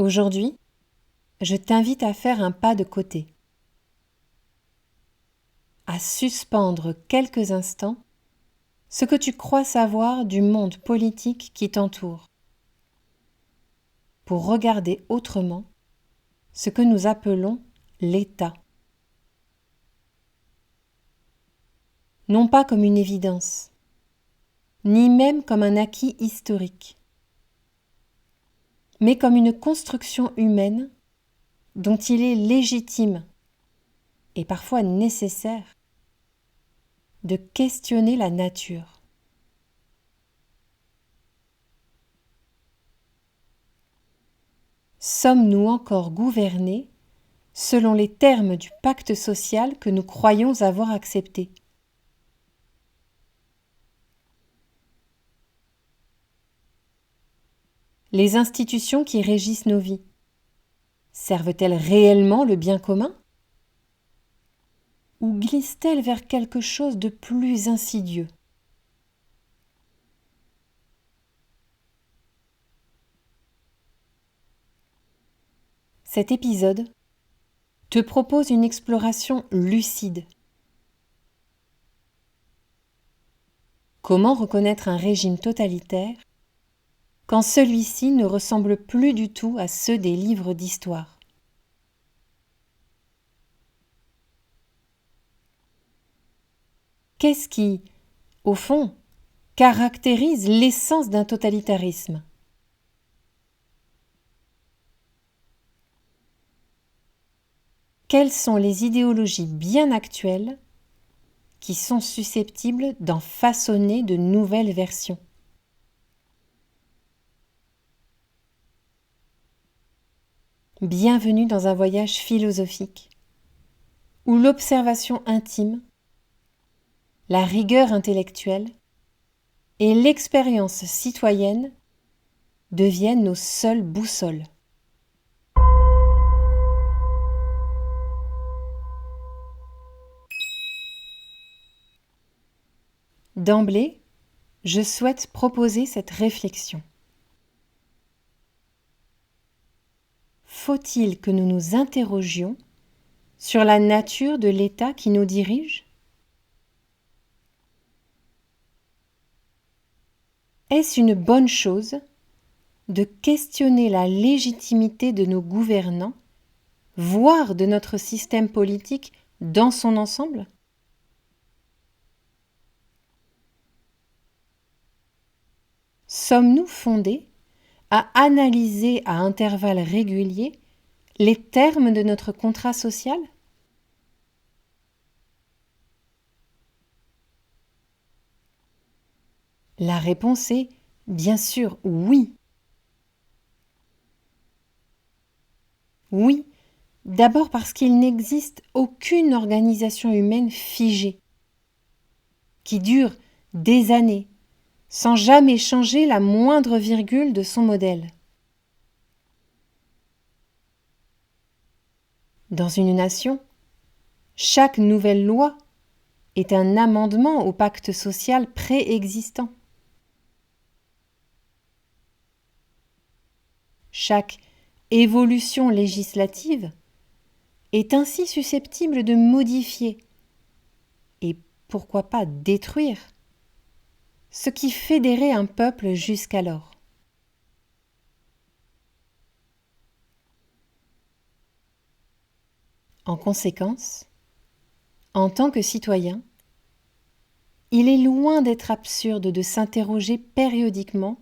Aujourd'hui, je t'invite à faire un pas de côté, à suspendre quelques instants ce que tu crois savoir du monde politique qui t'entoure, pour regarder autrement ce que nous appelons l'État. Non pas comme une évidence, ni même comme un acquis historique, mais comme une construction humaine dont il est légitime et parfois nécessaire de questionner la nature. Sommes-nous encore gouvernés selon les termes du pacte social que nous croyons avoir accepté ? Les institutions qui régissent nos vies, servent-elles réellement le bien commun ? Ou glissent-elles vers quelque chose de plus insidieux ? Cet épisode te propose une exploration lucide. Comment reconnaître un régime totalitaire quand celui-ci ne ressemble plus du tout à ceux des livres d'histoire ? Qu'est-ce qui, au fond, caractérise l'essence d'un totalitarisme ? Quelles sont les idéologies bien actuelles qui sont susceptibles d'en façonner de nouvelles versions ? Bienvenue dans un voyage philosophique où l'observation intime, la rigueur intellectuelle et l'expérience citoyenne deviennent nos seules boussoles. D'emblée, je souhaite proposer cette réflexion. Faut-il que nous nous interrogions sur la nature de l'État qui nous dirige ? Est-ce une bonne chose de questionner la légitimité de nos gouvernants, voire de notre système politique dans son ensemble ? Sommes-nous fondés à analyser à intervalles réguliers les termes de notre contrat social ? La réponse est bien sûr oui. Oui, d'abord parce qu'il n'existe aucune organisation humaine figée, qui dure des années, sans jamais changer la moindre virgule de son modèle. Dans une nation, chaque nouvelle loi est un amendement au pacte social préexistant. Chaque évolution législative est ainsi susceptible de modifier, et pourquoi pas détruire, ce qui fédérait un peuple jusqu'alors. En conséquence, en tant que citoyen, il est loin d'être absurde de s'interroger périodiquement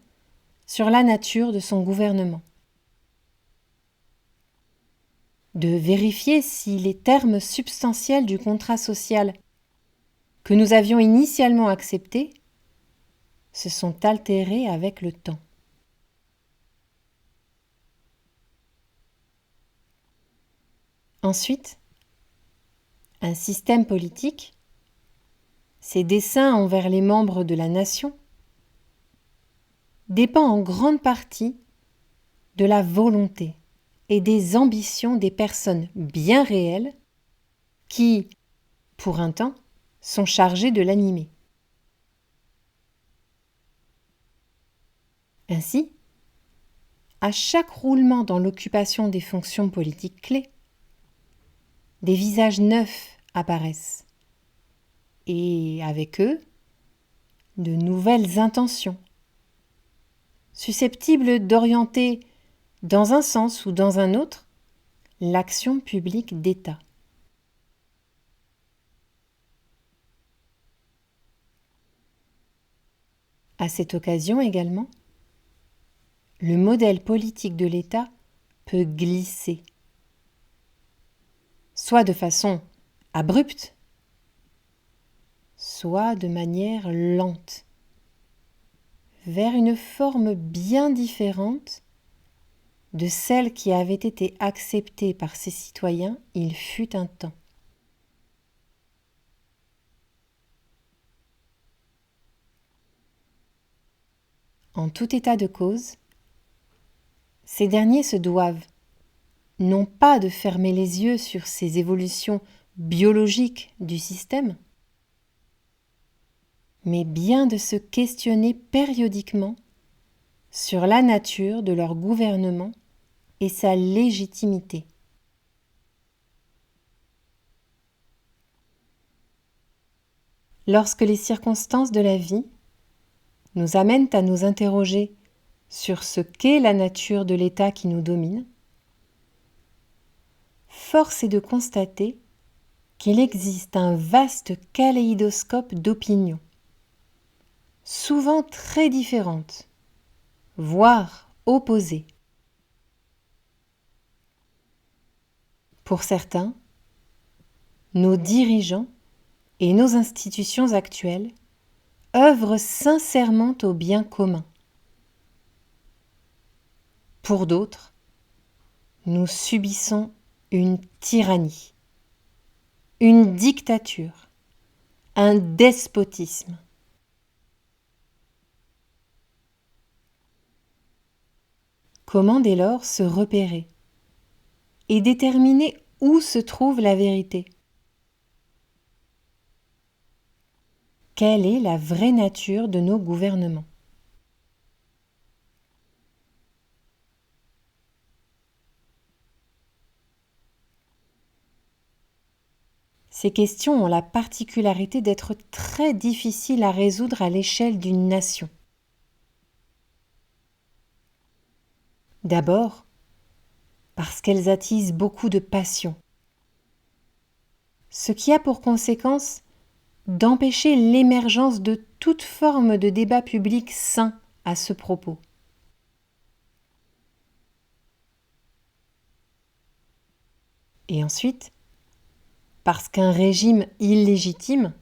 sur la nature de son gouvernement, de vérifier si les termes substantiels du contrat social que nous avions initialement acceptés se sont altérés avec le temps. Ensuite, un système politique, ses desseins envers les membres de la nation, dépend en grande partie de la volonté et des ambitions des personnes bien réelles qui, pour un temps, sont chargées de l'animer. Ainsi, à chaque roulement dans l'occupation des fonctions politiques clés, des visages neufs apparaissent, et avec eux, de nouvelles intentions, susceptibles d'orienter, dans un sens ou dans un autre, l'action publique d'État. À cette occasion également, le modèle politique de l'État peut glisser, soit de façon abrupte, soit de manière lente, vers une forme bien différente de celle qui avait été acceptée par ses citoyens il fut un temps. En tout état de cause, ces derniers se doivent non pas de fermer les yeux sur ces évolutions biologiques du système, mais bien de se questionner périodiquement sur la nature de leur gouvernement et sa légitimité. Lorsque les circonstances de la vie nous amènent à nous interroger sur ce qu'est la nature de l'État qui nous domine, force est de constater qu'il existe un vaste kaléidoscope d'opinions, souvent très différentes, voire opposées. Pour certains, nos dirigeants et nos institutions actuelles œuvrent sincèrement au bien commun. Pour d'autres, nous subissons une tyrannie, une dictature, un despotisme. Comment dès lors se repérer et déterminer où se trouve la vérité? Quelle est la vraie nature de nos gouvernements? Ces questions ont la particularité d'être très difficiles à résoudre à l'échelle d'une nation. D'abord, parce qu'elles attisent beaucoup de passion, ce qui a pour conséquence d'empêcher l'émergence de toute forme de débat public sain à ce propos. Et ensuite, parce qu'un régime illégitime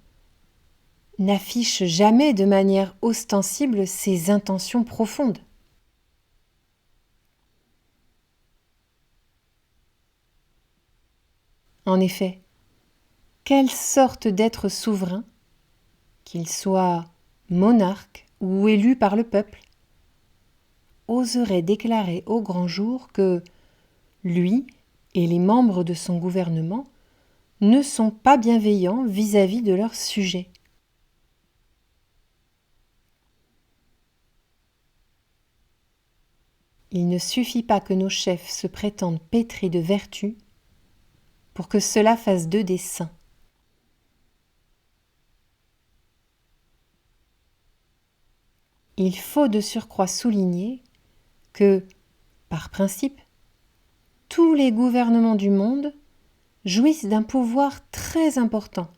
n'affiche jamais de manière ostensible ses intentions profondes. En effet, quelle sorte d'être souverain, qu'il soit monarque ou élu par le peuple, oserait déclarer au grand jour que lui et les membres de son gouvernement ne sont pas bienveillants vis-à-vis de leurs sujets? Il ne suffit pas que nos chefs se prétendent pétris de vertu pour que cela fasse d'eux des saints. Il faut de surcroît souligner que, par principe, tous les gouvernements du monde jouissent d'un pouvoir très important,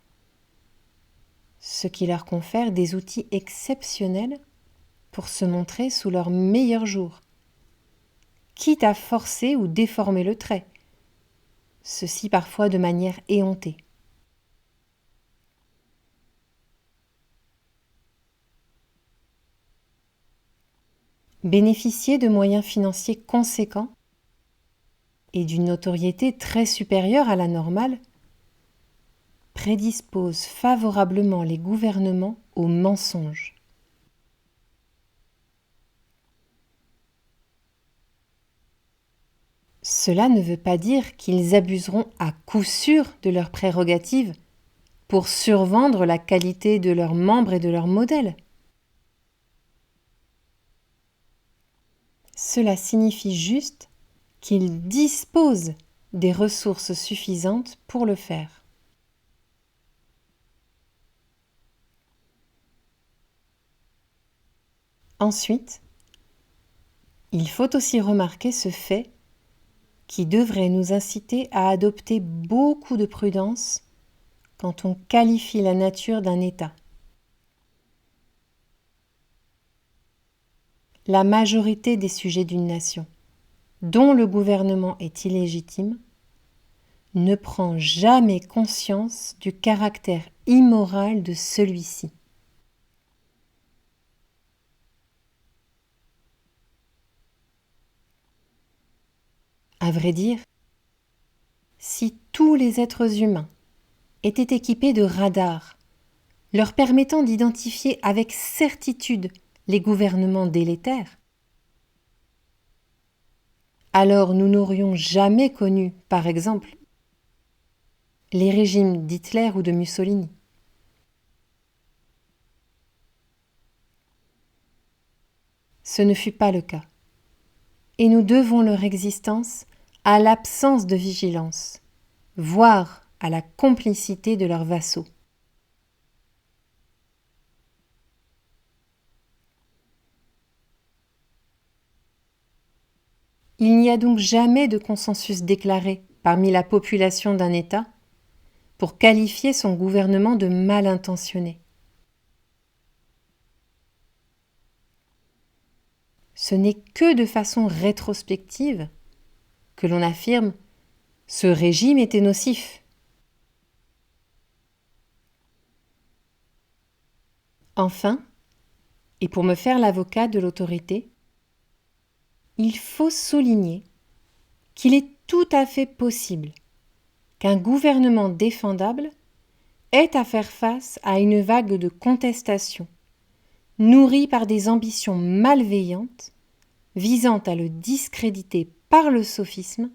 ce qui leur confère des outils exceptionnels pour se montrer sous leur meilleur jour, quitte à forcer ou déformer le trait, ceci parfois de manière éhontée. Bénéficier de moyens financiers conséquents et d'une notoriété très supérieure à la normale prédispose favorablement les gouvernements au mensonge. Cela ne veut pas dire qu'ils abuseront à coup sûr de leurs prérogatives pour survendre la qualité de leurs membres et de leurs modèles. Cela signifie juste qu'il dispose des ressources suffisantes pour le faire. Ensuite, il faut aussi remarquer ce fait qui devrait nous inciter à adopter beaucoup de prudence quand on qualifie la nature d'un État. La majorité des sujets d'une nation, dont le gouvernement est illégitime, ne prend jamais conscience du caractère immoral de celui-ci. À vrai dire, si tous les êtres humains étaient équipés de radars, leur permettant d'identifier avec certitude les gouvernements délétères, alors nous n'aurions jamais connu, par exemple, les régimes d'Hitler ou de Mussolini. Ce ne fut pas le cas, et nous devons leur existence à l'absence de vigilance, voire à la complicité de leurs vassaux. Il n'y a donc jamais de consensus déclaré parmi la population d'un État pour qualifier son gouvernement de mal intentionné. Ce n'est que de façon rétrospective que l'on affirme « ce régime était nocif ». Enfin, et pour me faire l'avocat de l'autorité, il faut souligner qu'il est tout à fait possible qu'un gouvernement défendable ait à faire face à une vague de contestation, nourrie par des ambitions malveillantes, visant à le discréditer par le sophisme,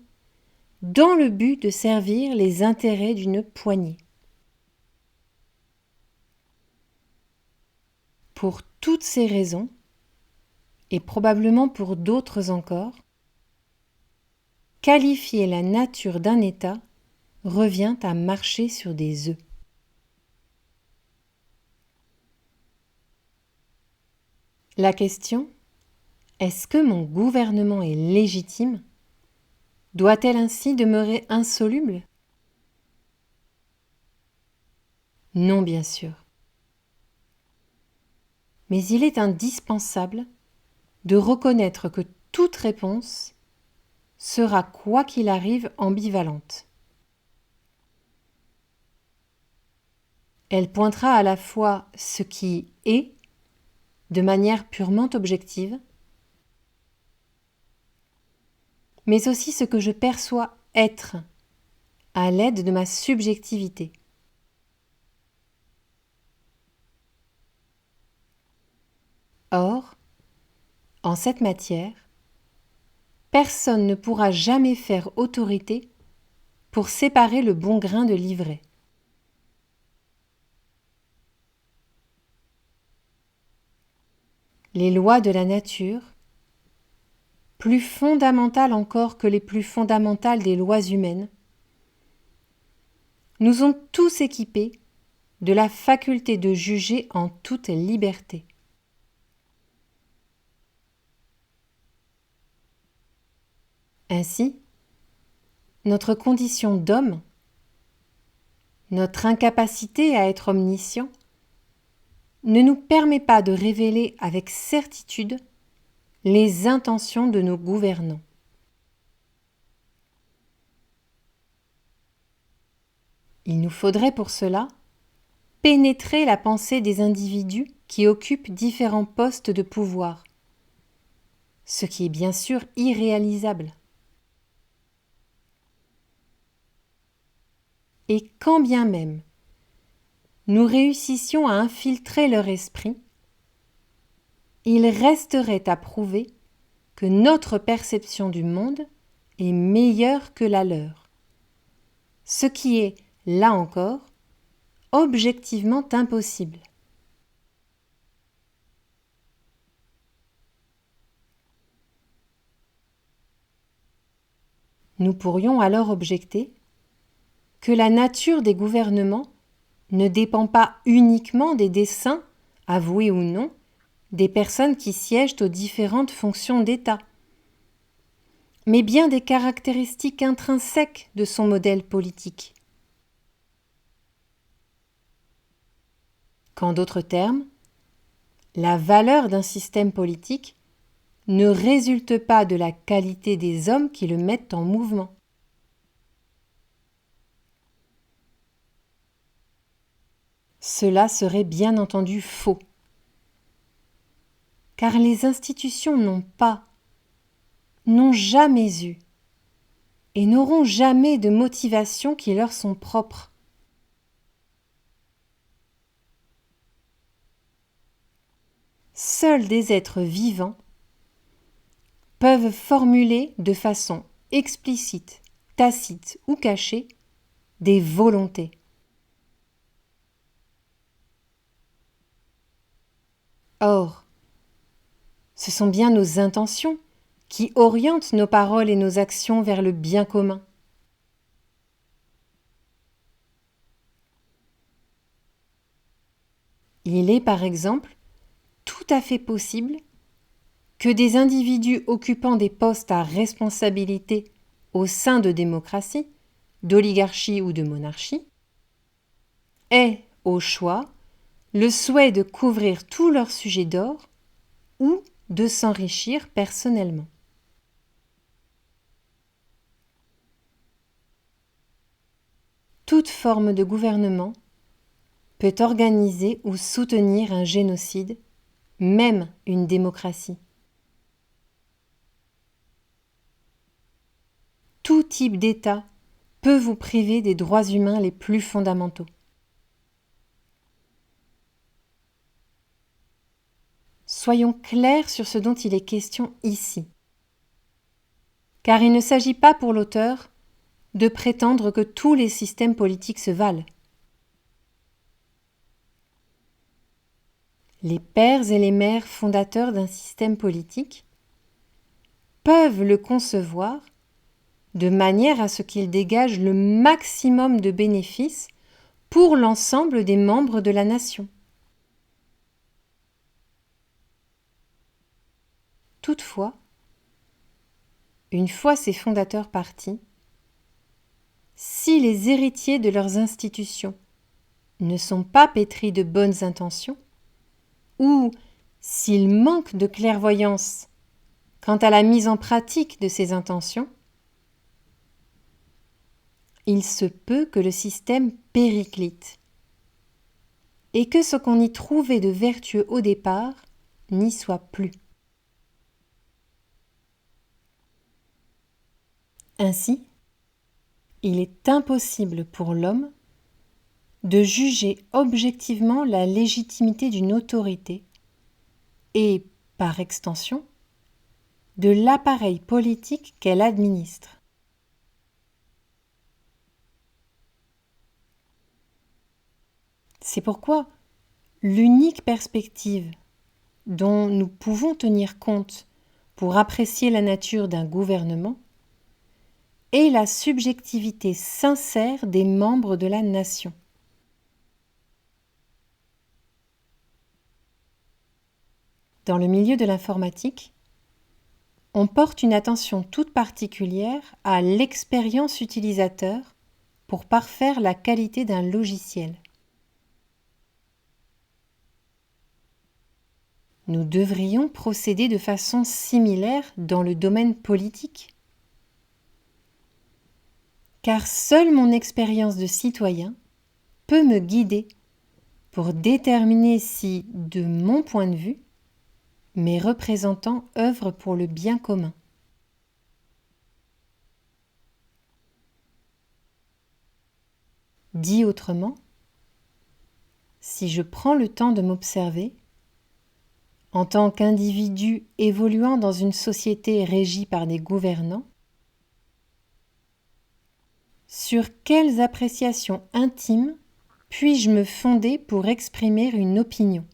dans le but de servir les intérêts d'une poignée. Pour toutes ces raisons, et probablement pour d'autres encore, qualifier la nature d'un État revient à marcher sur des œufs. La question « Est-ce que mon gouvernement est légitime ?» doit-elle ainsi demeurer insoluble ? Non, bien sûr. Mais il est indispensable de reconnaître que toute réponse sera, quoi qu'il arrive, ambivalente. Elle pointera à la fois ce qui est, de manière purement objective, mais aussi ce que je perçois être, à l'aide de ma subjectivité. Or, en cette matière, personne ne pourra jamais faire autorité pour séparer le bon grain de l'ivraie. Les lois de la nature, plus fondamentales encore que les plus fondamentales des lois humaines, nous ont tous équipés de la faculté de juger en toute liberté. Ainsi, notre condition d'homme, notre incapacité à être omniscient, ne nous permet pas de révéler avec certitude les intentions de nos gouvernants. Il nous faudrait pour cela pénétrer la pensée des individus qui occupent différents postes de pouvoir, ce qui est bien sûr irréalisable. Et quand bien même nous réussissions à infiltrer leur esprit, il resterait à prouver que notre perception du monde est meilleure que la leur, ce qui est, là encore, objectivement impossible. Nous pourrions alors objecter que la nature des gouvernements ne dépend pas uniquement des desseins, avoués ou non, des personnes qui siègent aux différentes fonctions d'État, mais bien des caractéristiques intrinsèques de son modèle politique. Qu'en d'autres termes, la valeur d'un système politique ne résulte pas de la qualité des hommes qui le mettent en mouvement. Cela serait bien entendu faux, car les institutions n'ont jamais eu et n'auront jamais de motivations qui leur sont propres. Seuls des êtres vivants peuvent formuler de façon explicite, tacite ou cachée des volontés. Or, ce sont bien nos intentions qui orientent nos paroles et nos actions vers le bien commun. Il est par exemple tout à fait possible que des individus occupant des postes à responsabilité au sein de démocraties, d'oligarchies ou de monarchies aient, au choix, le souhait de couvrir tous leurs sujets d'or ou de s'enrichir personnellement. Toute forme de gouvernement peut organiser ou soutenir un génocide, même une démocratie. Tout type d'État peut vous priver des droits humains les plus fondamentaux. Soyons clairs sur ce dont il est question ici. Car il ne s'agit pas pour l'auteur de prétendre que tous les systèmes politiques se valent. Les pères et les mères fondateurs d'un système politique peuvent le concevoir de manière à ce qu'il dégage le maximum de bénéfices pour l'ensemble des membres de la nation. Toutefois, une fois ces fondateurs partis, si les héritiers de leurs institutions ne sont pas pétris de bonnes intentions, ou s'ils manquent de clairvoyance quant à la mise en pratique de ces intentions, il se peut que le système périclite et que ce qu'on y trouvait de vertueux au départ n'y soit plus. Ainsi, il est impossible pour l'homme de juger objectivement la légitimité d'une autorité et, par extension, de l'appareil politique qu'elle administre. C'est pourquoi l'unique perspective dont nous pouvons tenir compte pour apprécier la nature d'un gouvernement est la subjectivité sincère des membres de la nation. Dans le milieu de l'informatique, on porte une attention toute particulière à l'expérience utilisateur pour parfaire la qualité d'un logiciel. Nous devrions procéder de façon similaire dans le domaine politique. Car seule mon expérience de citoyen peut me guider pour déterminer si, de mon point de vue, mes représentants œuvrent pour le bien commun. Dit autrement, si je prends le temps de m'observer, en tant qu'individu évoluant dans une société régie par des gouvernants, sur quelles appréciations intimes puis-je me fonder pour exprimer une opinion ?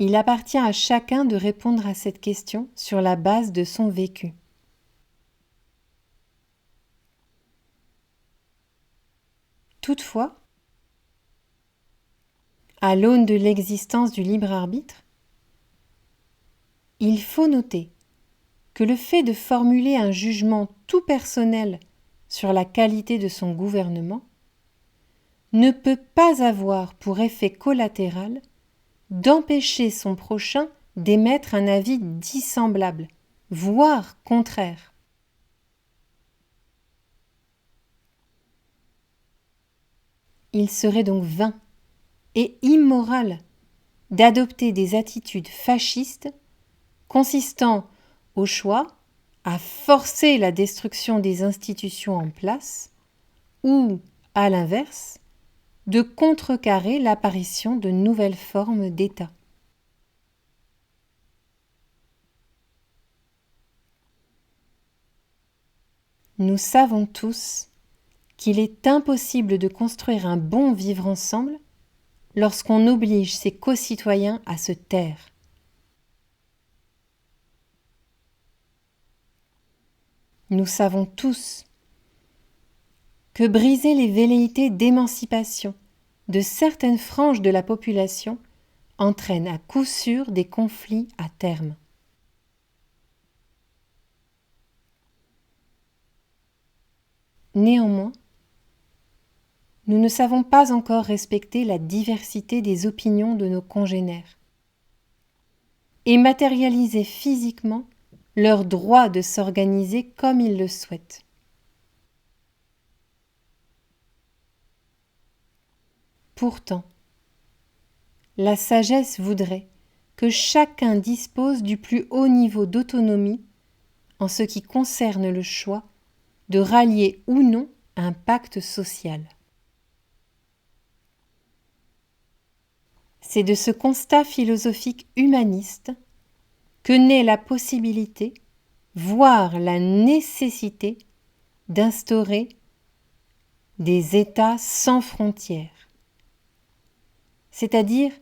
Il appartient à chacun de répondre à cette question sur la base de son vécu. Toutefois, à l'aune de l'existence du libre arbitre, il faut noter que le fait de formuler un jugement tout personnel sur la qualité de son gouvernement ne peut pas avoir pour effet collatéral d'empêcher son prochain d'émettre un avis dissemblable, voire contraire. Il serait donc vain et immoral d'adopter des attitudes fascistes consistant au choix à forcer la destruction des institutions en place ou, à l'inverse, de contrecarrer l'apparition de nouvelles formes d'État. Nous savons tous qu'il est impossible de construire un bon vivre ensemble lorsqu'on oblige ses concitoyens à se taire. Nous savons tous que briser les velléités d'émancipation de certaines franges de la population entraîne à coup sûr des conflits à terme. Néanmoins, nous ne savons pas encore respecter la diversité des opinions de nos congénères et matérialiser physiquement leur droit de s'organiser comme ils le souhaitent. Pourtant, la sagesse voudrait que chacun dispose du plus haut niveau d'autonomie en ce qui concerne le choix de rallier ou non un pacte social. C'est de ce constat philosophique humaniste que naît la possibilité, voire la nécessité, d'instaurer des États sans frontières, c'est-à-dire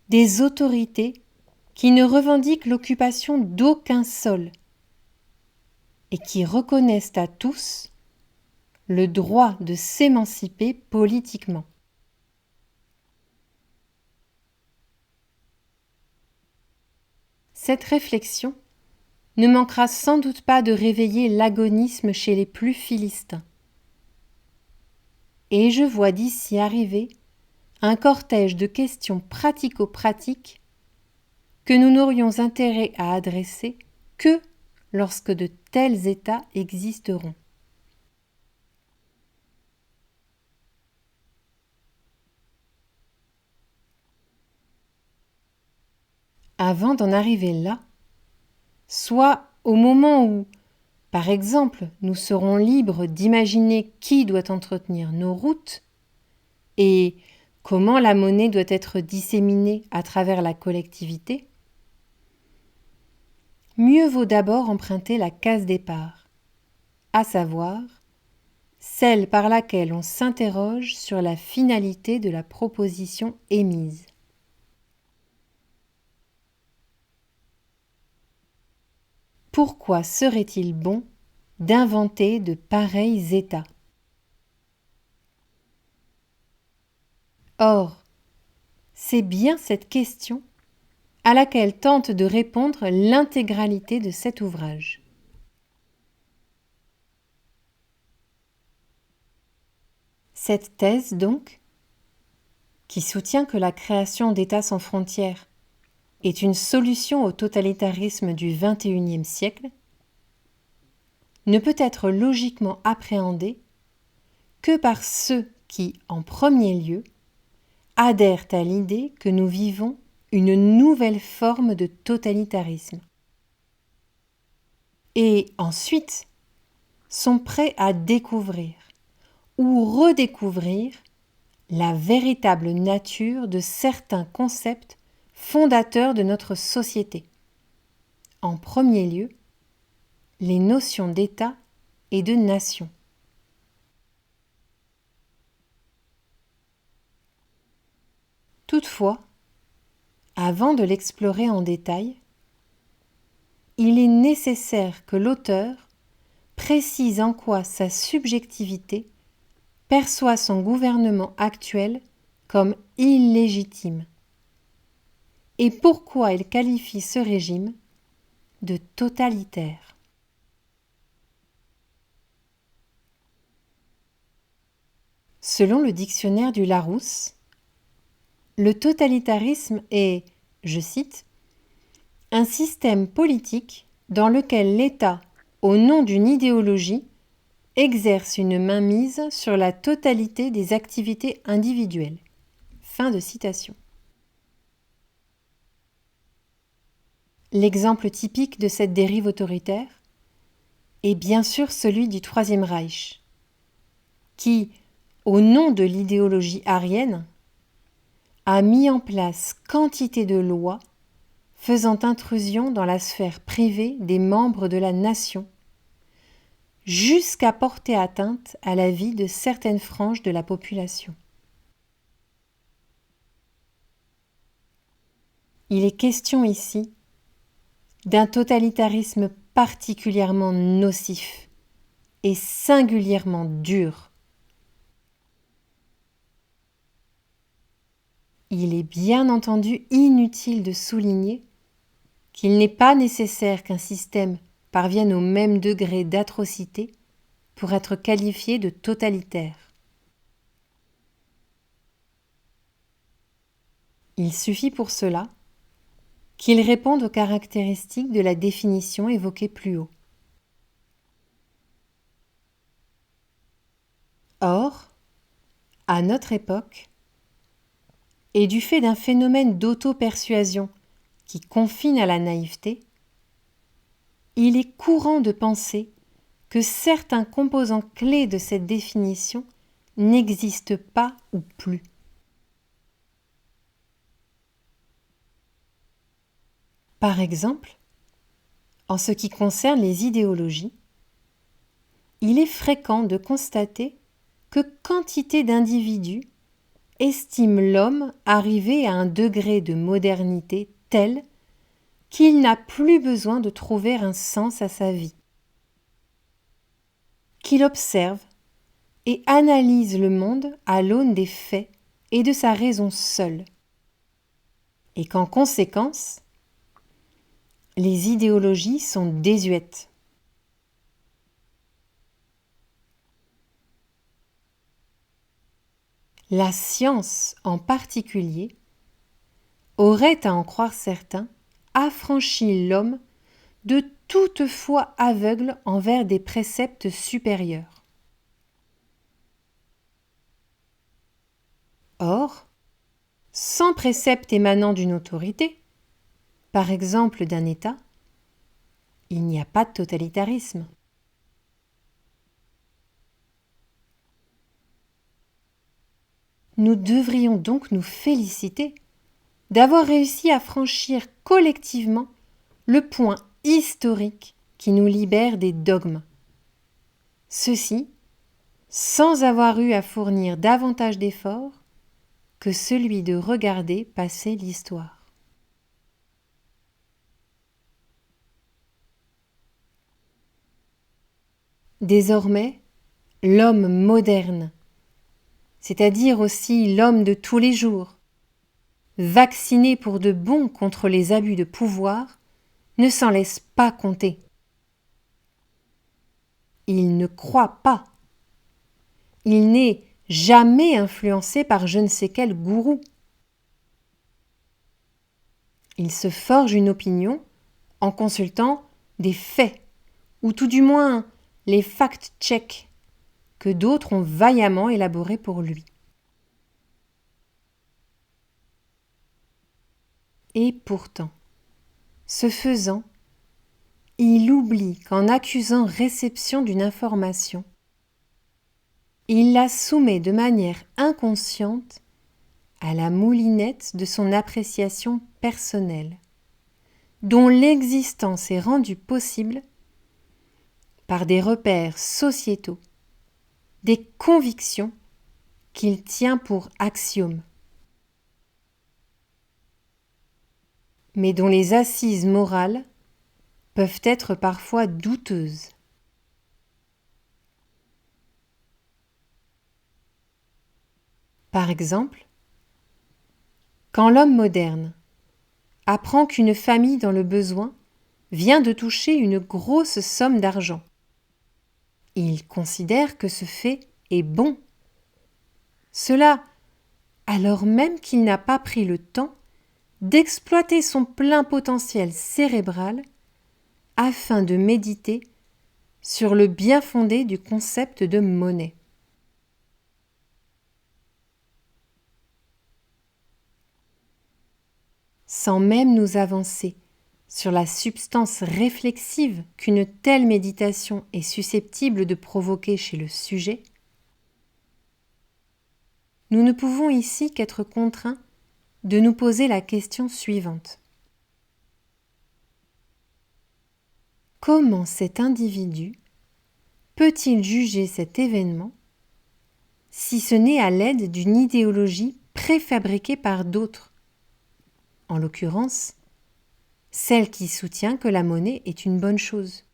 des autorités qui ne revendiquent l'occupation d'aucun sol et qui reconnaissent à tous le droit de s'émanciper politiquement. Cette réflexion ne manquera sans doute pas de réveiller l'agonisme chez les plus philistins. Et je vois d'ici arriver un cortège de questions pratico-pratiques que nous n'aurions intérêt à adresser que lorsque de tels États existeront. Avant d'en arriver là, soit au moment où, par exemple, nous serons libres d'imaginer qui doit entretenir nos routes et comment la monnaie doit être disséminée à travers la collectivité, mieux vaut d'abord emprunter la case départ, à savoir celle par laquelle on s'interroge sur la finalité de la proposition émise. Pourquoi serait-il bon d'inventer de pareils États ? Or, c'est bien cette question à laquelle tente de répondre l'intégralité de cet ouvrage. Cette thèse, donc, qui soutient que la création d'États sans frontières est une solution au totalitarisme du XXIe siècle, ne peut être logiquement appréhendée que par ceux qui, en premier lieu, adhèrent à l'idée que nous vivons une nouvelle forme de totalitarisme et ensuite sont prêts à découvrir ou redécouvrir la véritable nature de certains concepts fondateurs de notre société. En premier lieu, les notions d'État et de nation. Toutefois, Avant de l'explorer en détail, il est nécessaire que l'auteur précise en quoi sa subjectivité perçoit son gouvernement actuel comme illégitime et pourquoi il qualifie ce régime de totalitaire. Selon le dictionnaire du Larousse, le totalitarisme est, je cite, un système politique dans lequel l'État, au nom d'une idéologie, exerce une mainmise sur la totalité des activités individuelles. Fin de citation. L'exemple typique de cette dérive autoritaire est bien sûr celui du Troisième Reich, qui, au nom de l'idéologie aryenne, a mis en place quantité de lois faisant intrusion dans la sphère privée des membres de la nation, jusqu'à porter atteinte à la vie de certaines franges de la population. Il est question ici d'un totalitarisme particulièrement nocif et singulièrement dur. Il est bien entendu inutile de souligner qu'il n'est pas nécessaire qu'un système parvienne au même degré d'atrocité pour être qualifié de totalitaire. Il suffit pour cela qu'il réponde aux caractéristiques de la définition évoquée plus haut. Or, à notre époque, et du fait d'un phénomène d'auto-persuasion qui confine à la naïveté, il est courant de penser que certains composants clés de cette définition n'existent pas ou plus. Par exemple, en ce qui concerne les idéologies, il est fréquent de constater que quantité d'individus estiment l'homme arrivé à un degré de modernité tel qu'il n'a plus besoin de trouver un sens à sa vie, qu'il observe et analyse le monde à l'aune des faits et de sa raison seule, et qu'en conséquence, les idéologies sont désuètes. La science, en particulier, aurait, à en croire certains, affranchi l'homme de toute foi aveugle envers des préceptes supérieurs. Or, sans précepte émanant d'une autorité, par exemple d'un État, il n'y a pas de totalitarisme. Nous devrions donc nous féliciter d'avoir réussi à franchir collectivement le point historique qui nous libère des dogmes. Ceci sans avoir eu à fournir davantage d'efforts que celui de regarder passer l'histoire. Désormais, l'homme moderne, c'est-à-dire aussi l'homme de tous les jours, vacciné pour de bon contre les abus de pouvoir, ne s'en laisse pas compter. Il ne croit pas. Il n'est jamais influencé par je ne sais quel gourou. Il se forge une opinion en consultant des faits, ou tout du moins les fact-checks que d'autres ont vaillamment élaborés pour lui. Et pourtant, ce faisant, il oublie qu'en accusant réception d'une information, il la soumet de manière inconsciente à la moulinette de son appréciation personnelle, dont l'existence est rendue possible par des repères sociétaux, des convictions qu'il tient pour axiomes. mais dont les assises morales peuvent être parfois douteuses. Par exemple, quand l'homme moderne apprend qu'une famille dans le besoin vient de toucher une grosse somme d'argent, il considère que ce fait est bon. Cela alors même qu'il n'a pas pris le temps d'exploiter son plein potentiel cérébral afin de méditer sur le bien fondé du concept de monnaie. Sans même nous avancer sur la substance réflexive qu'une telle méditation est susceptible de provoquer chez le sujet, nous ne pouvons ici qu'être contraints de nous poser la question suivante. Comment cet individu peut-il juger cet événement si ce n'est à l'aide d'une idéologie préfabriquée par d'autres, en l'occurrence, celle qui soutient que la monnaie est une bonne chose?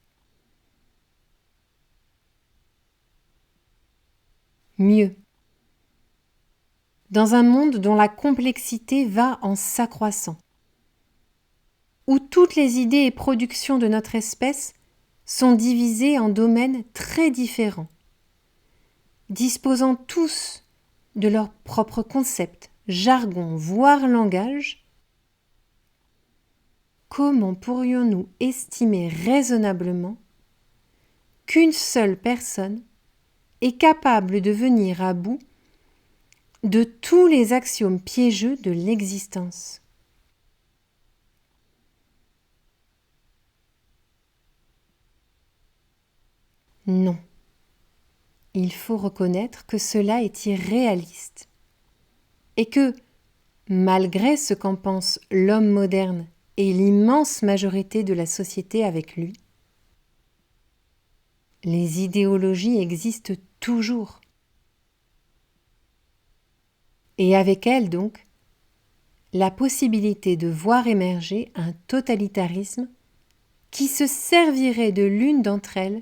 Mieux, dans un monde dont la complexité va en s'accroissant, où toutes les idées et productions de notre espèce sont divisées en domaines très différents, disposant tous de leur propre concept, jargon, voire langage, comment pourrions-nous estimer raisonnablement qu'une seule personne est capable de venir à bout de tous les axiomes piégeux de l'existence? Non. Il faut reconnaître que cela est irréaliste et que, malgré ce qu'en pense l'homme moderne et l'immense majorité de la société avec lui, les idéologies existent toujours. Et avec elles donc, la possibilité de voir émerger un totalitarisme qui se servirait de l'une d'entre elles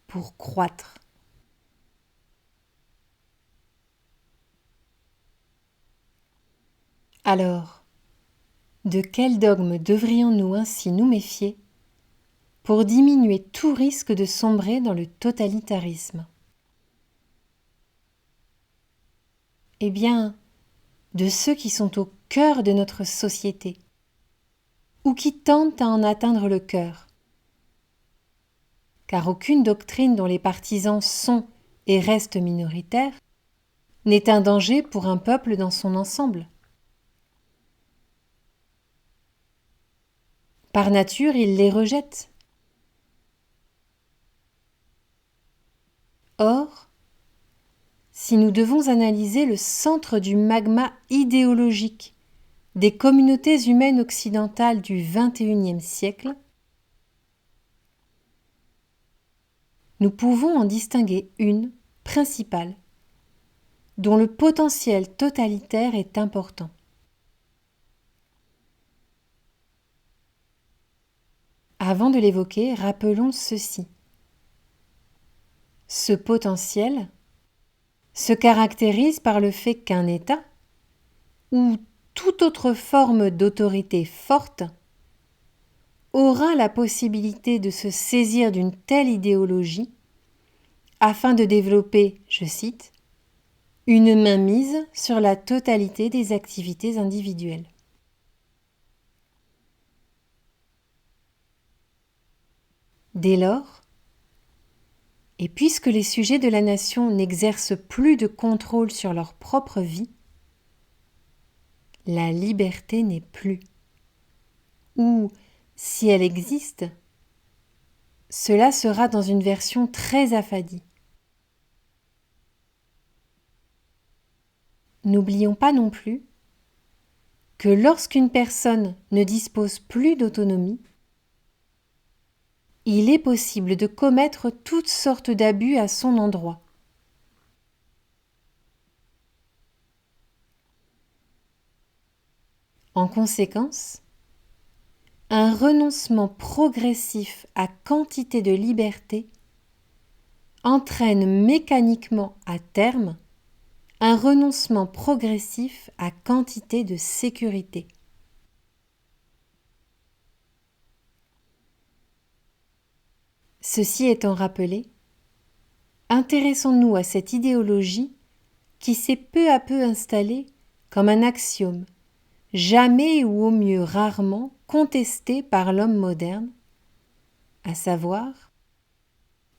pour croître. Alors, de quel dogme devrions-nous ainsi nous méfier pour diminuer tout risque de sombrer dans le totalitarisme? Eh bien, de ceux qui sont au cœur de notre société, ou qui tentent à en atteindre le cœur. Car aucune doctrine dont les partisans sont et restent minoritaires n'est un danger pour un peuple dans son ensemble. Par nature, ils les rejettent. Or, si nous devons analyser le centre du magma idéologique des communautés humaines occidentales du XXIe siècle, nous pouvons en distinguer une principale, dont le potentiel totalitaire est important. Avant de l'évoquer, rappelons ceci. Ce potentiel se caractérise par le fait qu'un État, ou toute autre forme d'autorité forte, aura la possibilité de se saisir d'une telle idéologie afin de développer, je cite, une mainmise sur la totalité des activités individuelles. Dès lors, et puisque les sujets de la nation n'exercent plus de contrôle sur leur propre vie, la liberté n'est plus. Ou, si elle existe, cela sera dans une version très affadie. N'oublions pas non plus que lorsqu'une personne ne dispose plus d'autonomie, il est possible de commettre toutes sortes d'abus à son endroit. En conséquence, un renoncement progressif à quantité de liberté entraîne mécaniquement à terme un renoncement progressif à quantité de sécurité. Ceci étant rappelé, intéressons-nous à cette idéologie qui s'est peu à peu installée comme un axiome, jamais ou au mieux rarement contesté par l'homme moderne, à savoir,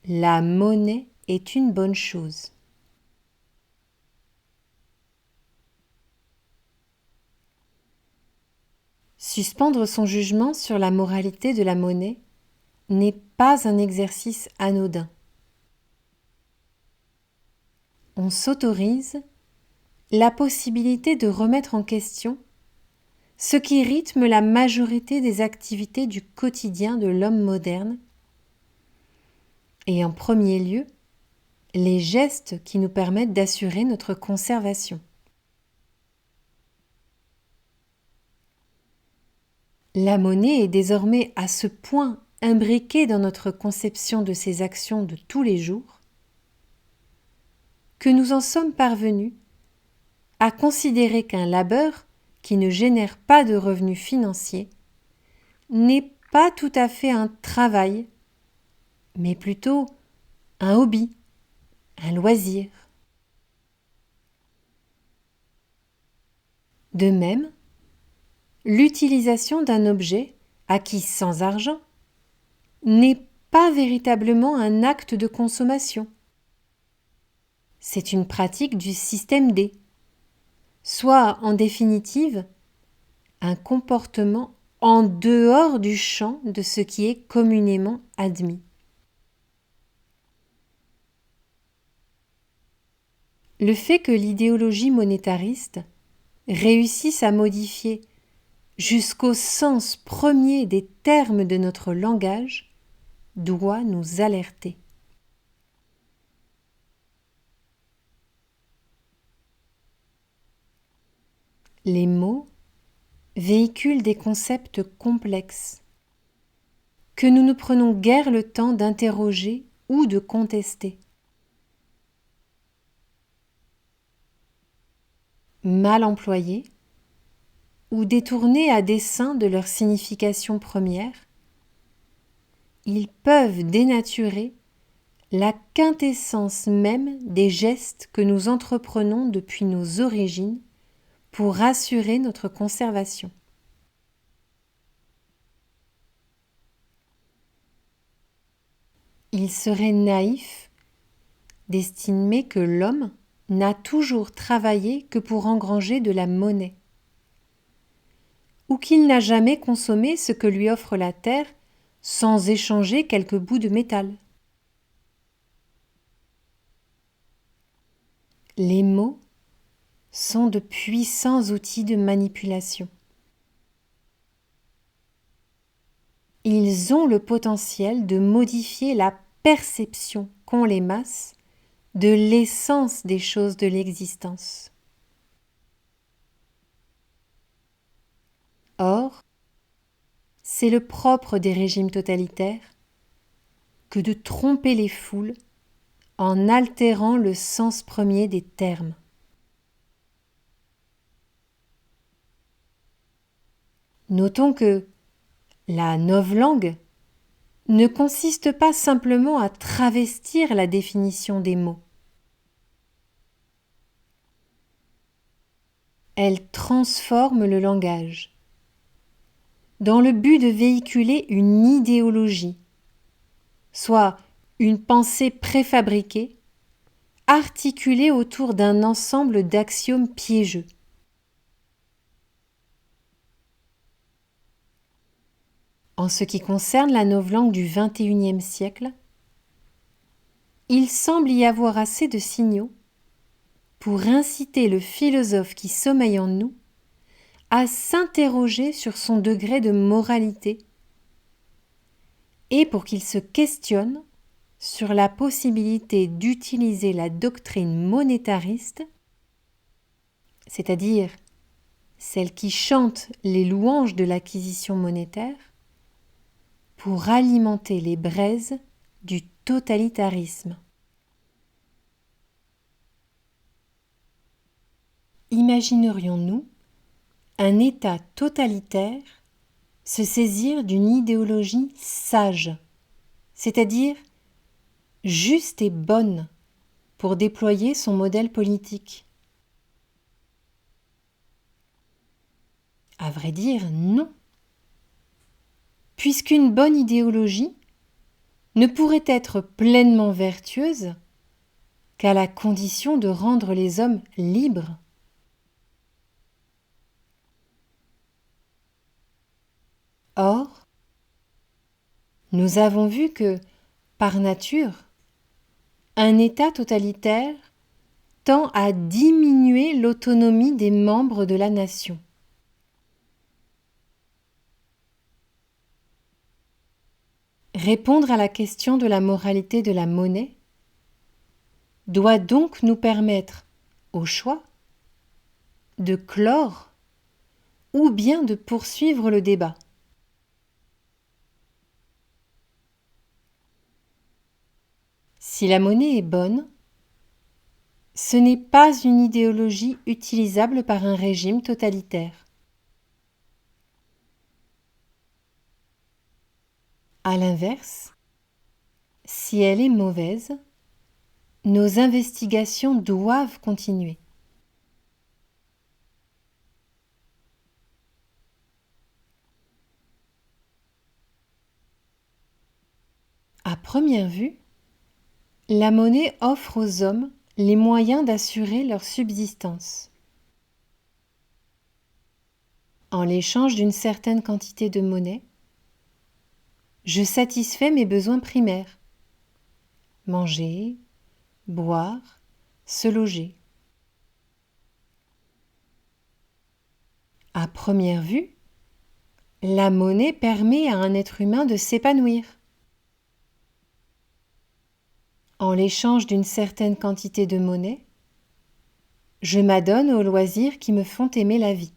la monnaie est une bonne chose. Suspendre son jugement sur la moralité de la monnaie n'est pas un exercice anodin. On s'autorise la possibilité de remettre en question ce qui rythme la majorité des activités du quotidien de l'homme moderne, et en premier lieu, les gestes qui nous permettent d'assurer notre conservation. La monnaie est désormais à ce point imbriquée dans notre conception de ses actions de tous les jours que nous en sommes parvenus à considérer qu'un labeur qui ne génère pas de revenus financiers n'est pas tout à fait un travail, mais plutôt un hobby, un loisir. De même, l'utilisation d'un objet acquis sans argent n'est pas véritablement un acte de consommation. C'est une pratique du système D, soit en définitive un comportement en dehors du champ de ce qui est communément admis. Le fait que l'idéologie monétariste réussisse à modifier jusqu'au sens premier des termes de notre langage doit nous alerter. Les mots véhiculent des concepts complexes que nous ne prenons guère le temps d'interroger ou de contester. Mal employés ou détournés à dessein de leur signification première, ils peuvent dénaturer la quintessence même des gestes que nous entreprenons depuis nos origines pour assurer notre conservation. Il serait naïf d'estimer que l'homme n'a toujours travaillé que pour engranger de la monnaie, ou qu'il n'a jamais consommé ce que lui offre la terre sans échanger quelques bouts de métal. Les mots sont de puissants outils de manipulation. Ils ont le potentiel de modifier la perception qu'ont les masses de l'essence des choses de l'existence. Or, c'est le propre des régimes totalitaires que de tromper les foules en altérant le sens premier des termes. Notons que la novlangue ne consiste pas simplement à travestir la définition des mots. Elle transforme le langage dans le but de véhiculer une idéologie, soit une pensée préfabriquée, articulée autour d'un ensemble d'axiomes piégeux. En ce qui concerne la novlangue du XXIe siècle, il semble y avoir assez de signaux pour inciter le philosophe qui sommeille en nous à s'interroger sur son degré de moralité et pour qu'il se questionne sur la possibilité d'utiliser la doctrine monétariste, c'est-à-dire celle qui chante les louanges de l'acquisition monétaire, pour alimenter les braises du totalitarisme. Imaginerions-nous un État totalitaire se saisir d'une idéologie sage, c'est-à-dire juste et bonne, pour déployer son modèle politique? À vrai dire, non. Puisqu'une bonne idéologie ne pourrait être pleinement vertueuse qu'à la condition de rendre les hommes libres. Or, nous avons vu que, par nature, un État totalitaire tend à diminuer l'autonomie des membres de la nation. Répondre à la question de la moralité de la monnaie doit donc nous permettre, au choix, de clore ou bien de poursuivre le débat. Si la monnaie est bonne, ce n'est pas une idéologie utilisable par un régime totalitaire. À l'inverse, si elle est mauvaise, nos investigations doivent continuer. À première vue, la monnaie offre aux hommes les moyens d'assurer leur subsistance. En l'échange d'une certaine quantité de monnaie, je satisfais mes besoins primaires: manger, boire, se loger. À première vue, la monnaie permet à un être humain de s'épanouir. En l'échange d'une certaine quantité de monnaie, je m'adonne aux loisirs qui me font aimer la vie.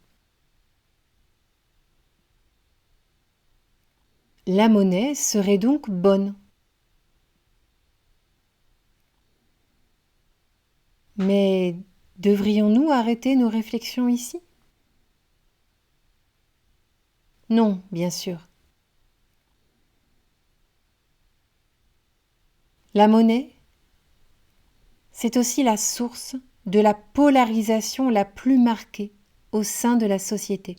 La monnaie serait donc bonne. Mais devrions-nous arrêter nos réflexions ici? Non, bien sûr. La monnaie, c'est aussi la source de la polarisation la plus marquée au sein de la société.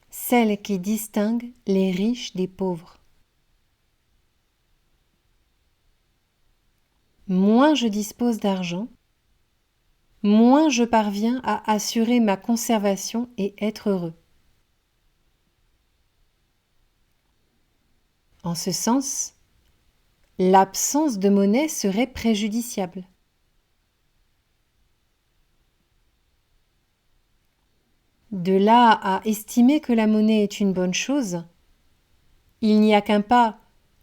Celle qui distingue les riches des pauvres. Moins je dispose d'argent, moins je parviens à assurer ma conservation et être heureux. En ce sens, l'absence de monnaie serait préjudiciable. De là à estimer que la monnaie est une bonne chose, il n'y a qu'un pas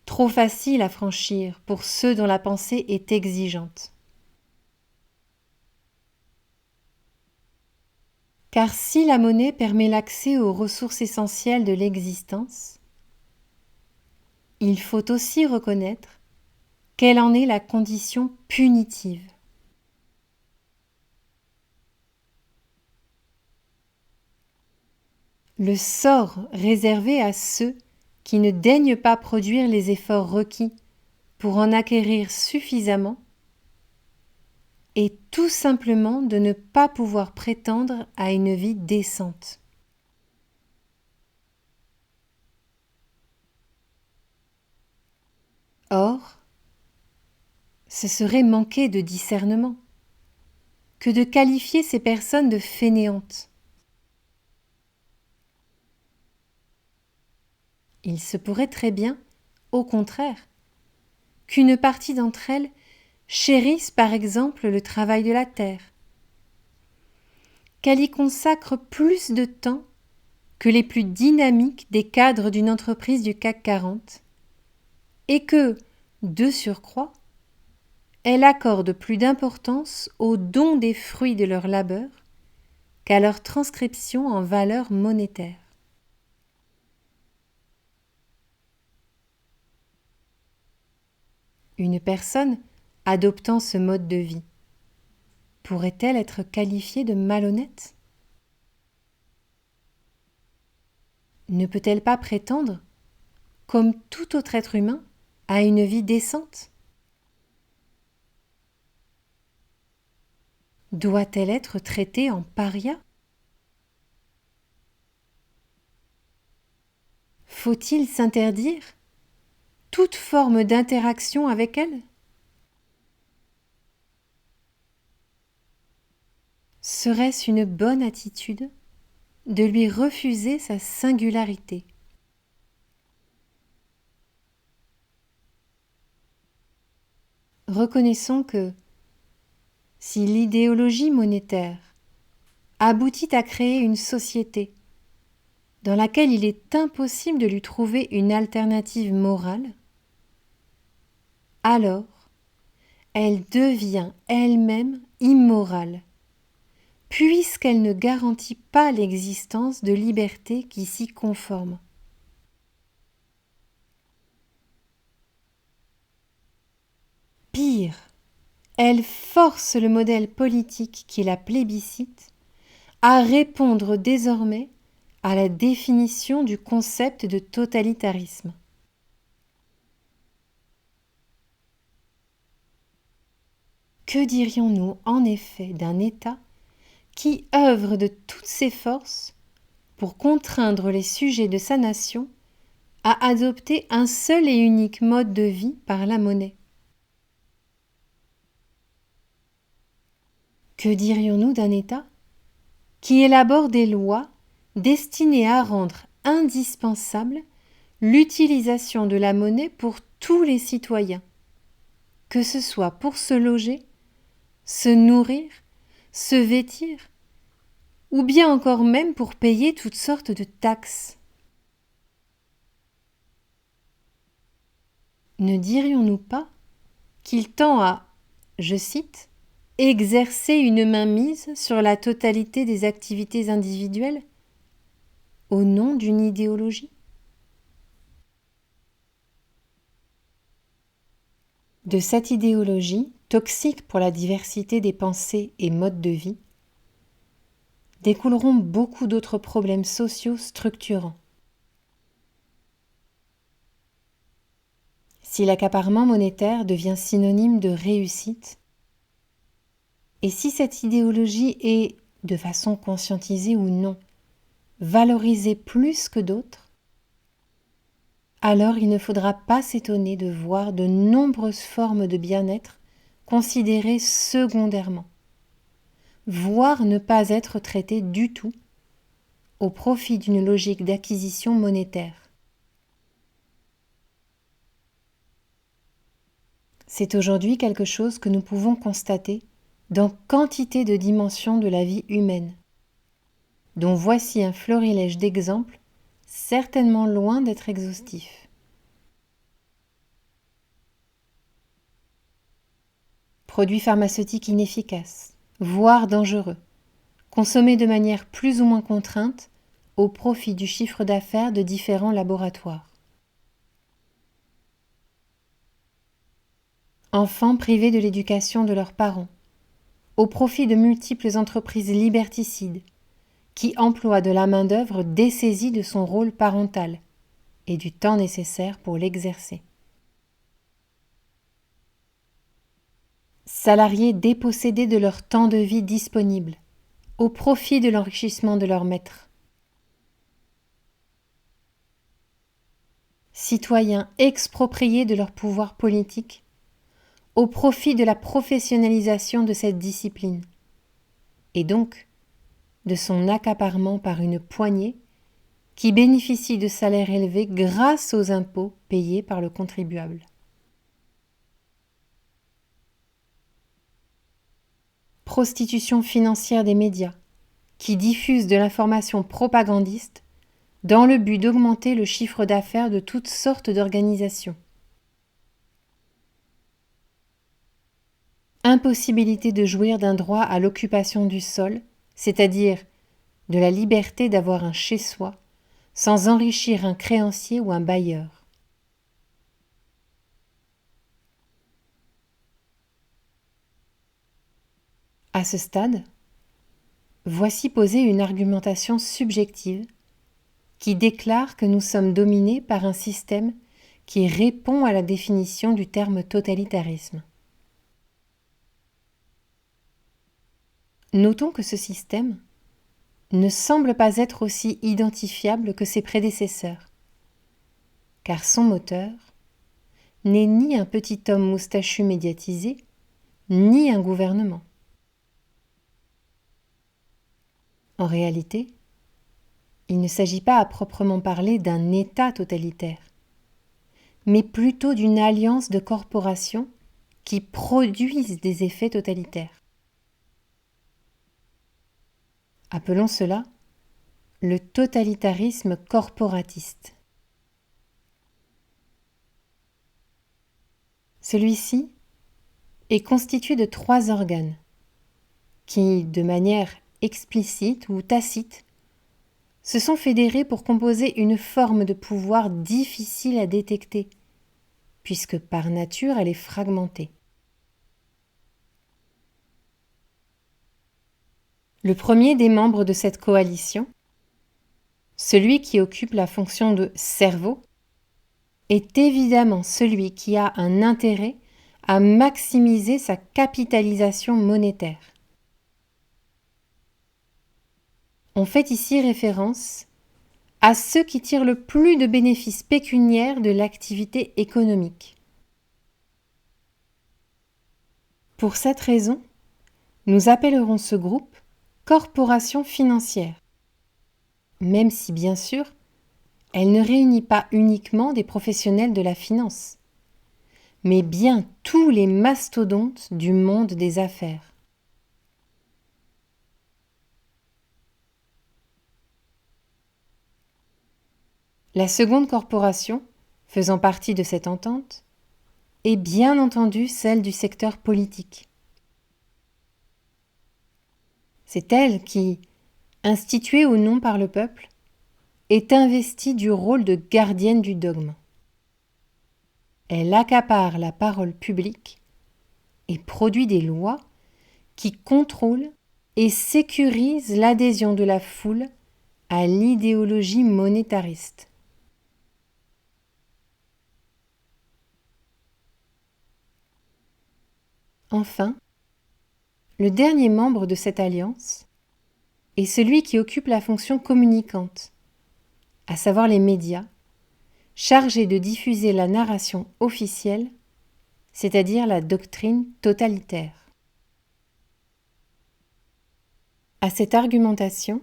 trop facile à franchir pour ceux dont la pensée est exigeante. Car si la monnaie permet l'accès aux ressources essentielles de l'existence, il faut aussi reconnaître qu'elle en est la condition punitive. Le sort réservé à ceux qui ne daignent pas produire les efforts requis pour en acquérir suffisamment est tout simplement de ne pas pouvoir prétendre à une vie décente. Or, ce serait manquer de discernement que de qualifier ces personnes de fainéantes. Il se pourrait très bien, au contraire, qu'une partie d'entre elles chérisse par exemple le travail de la terre, qu'elle y consacre plus de temps que les plus dynamiques des cadres d'une entreprise du CAC 40, et que, de surcroît, elle accorde plus d'importance au don des fruits de leur labeur qu'à leur transcription en valeur monétaire. Une personne adoptant ce mode de vie pourrait-elle être qualifiée de malhonnête? Ne peut-elle pas prétendre, comme tout autre être humain, à une vie décente? Doit-elle être traitée en paria? Faut-il s'interdire toute forme d'interaction avec elle? Serait-ce une bonne attitude de lui refuser sa singularité? Reconnaissons que si l'idéologie monétaire aboutit à créer une société dans laquelle il est impossible de lui trouver une alternative morale, alors elle devient elle-même immorale, puisqu'elle ne garantit pas l'existence de liberté qui s'y conforme. Pire, elle force le modèle politique qui la plébiscite à répondre désormais à la définition du concept de totalitarisme. Que dirions-nous en effet d'un État qui œuvre de toutes ses forces pour contraindre les sujets de sa nation à adopter un seul et unique mode de vie par la monnaie? Que dirions-nous d'un État qui élabore des lois destinées à rendre indispensable l'utilisation de la monnaie pour tous les citoyens, que ce soit pour se loger, se nourrir, se vêtir, ou bien encore même pour payer toutes sortes de taxes? Ne dirions-nous pas qu'il tend à, je cite, exercer une mainmise sur la totalité des activités individuelles au nom d'une idéologie? De cette idéologie, toxique pour la diversité des pensées et modes de vie, découleront beaucoup d'autres problèmes sociaux structurants. Si l'accaparement monétaire devient synonyme de réussite, et si cette idéologie est, de façon conscientisée ou non, valorisée plus que d'autres, alors il ne faudra pas s'étonner de voir de nombreuses formes de bien-être considérées secondairement, voire ne pas être traitées du tout, au profit d'une logique d'acquisition monétaire. C'est aujourd'hui quelque chose que nous pouvons constater dans quantité de dimensions de la vie humaine, dont voici un florilège d'exemples certainement loin d'être exhaustif. Produits pharmaceutiques inefficaces, voire dangereux, consommés de manière plus ou moins contrainte au profit du chiffre d'affaires de différents laboratoires. Enfants privés de l'éducation de leurs parents, au profit de multiples entreprises liberticides qui emploient de la main-d'œuvre dessaisie de son rôle parental et du temps nécessaire pour l'exercer. Salariés dépossédés de leur temps de vie disponible, au profit de l'enrichissement de leur maître. Citoyens expropriés de leur pouvoir politique, au profit de la professionnalisation de cette discipline, et donc de son accaparement par une poignée qui bénéficie de salaires élevés grâce aux impôts payés par le contribuable. Prostitution financière des médias, qui diffusent de l'information propagandiste dans le but d'augmenter le chiffre d'affaires de toutes sortes d'organisations. Impossibilité de jouir d'un droit à l'occupation du sol, c'est-à-dire de la liberté d'avoir un chez-soi, sans enrichir un créancier ou un bailleur. À ce stade, voici posée une argumentation subjective qui déclare que nous sommes dominés par un système qui répond à la définition du terme totalitarisme. Notons que ce système ne semble pas être aussi identifiable que ses prédécesseurs, car son moteur n'est ni un petit homme moustachu médiatisé, ni un gouvernement. En réalité, il ne s'agit pas à proprement parler d'un État totalitaire, mais plutôt d'une alliance de corporations qui produisent des effets totalitaires. Appelons cela le totalitarisme corporatiste. Celui-ci est constitué de 3 organes qui, de manière explicite ou tacite, se sont fédérés pour composer une forme de pouvoir difficile à détecter, puisque par nature elle est fragmentée. Le premier des membres de cette coalition, celui qui occupe la fonction de cerveau, est évidemment celui qui a un intérêt à maximiser sa capitalisation monétaire. On fait ici référence à ceux qui tirent le plus de bénéfices pécuniaires de l'activité économique. Pour cette raison, nous appellerons ce groupe corporation financière, même si bien sûr, elle ne réunit pas uniquement des professionnels de la finance, mais bien tous les mastodontes du monde des affaires. La seconde corporation, faisant partie de cette entente, est bien entendu celle du secteur politique. C'est elle qui, instituée ou non par le peuple, est investie du rôle de gardienne du dogme. Elle accapare la parole publique et produit des lois qui contrôlent et sécurisent l'adhésion de la foule à l'idéologie monétariste. Enfin, le dernier membre de cette alliance est celui qui occupe la fonction communicante, à savoir les médias, chargés de diffuser la narration officielle, c'est-à-dire la doctrine totalitaire. À cette argumentation,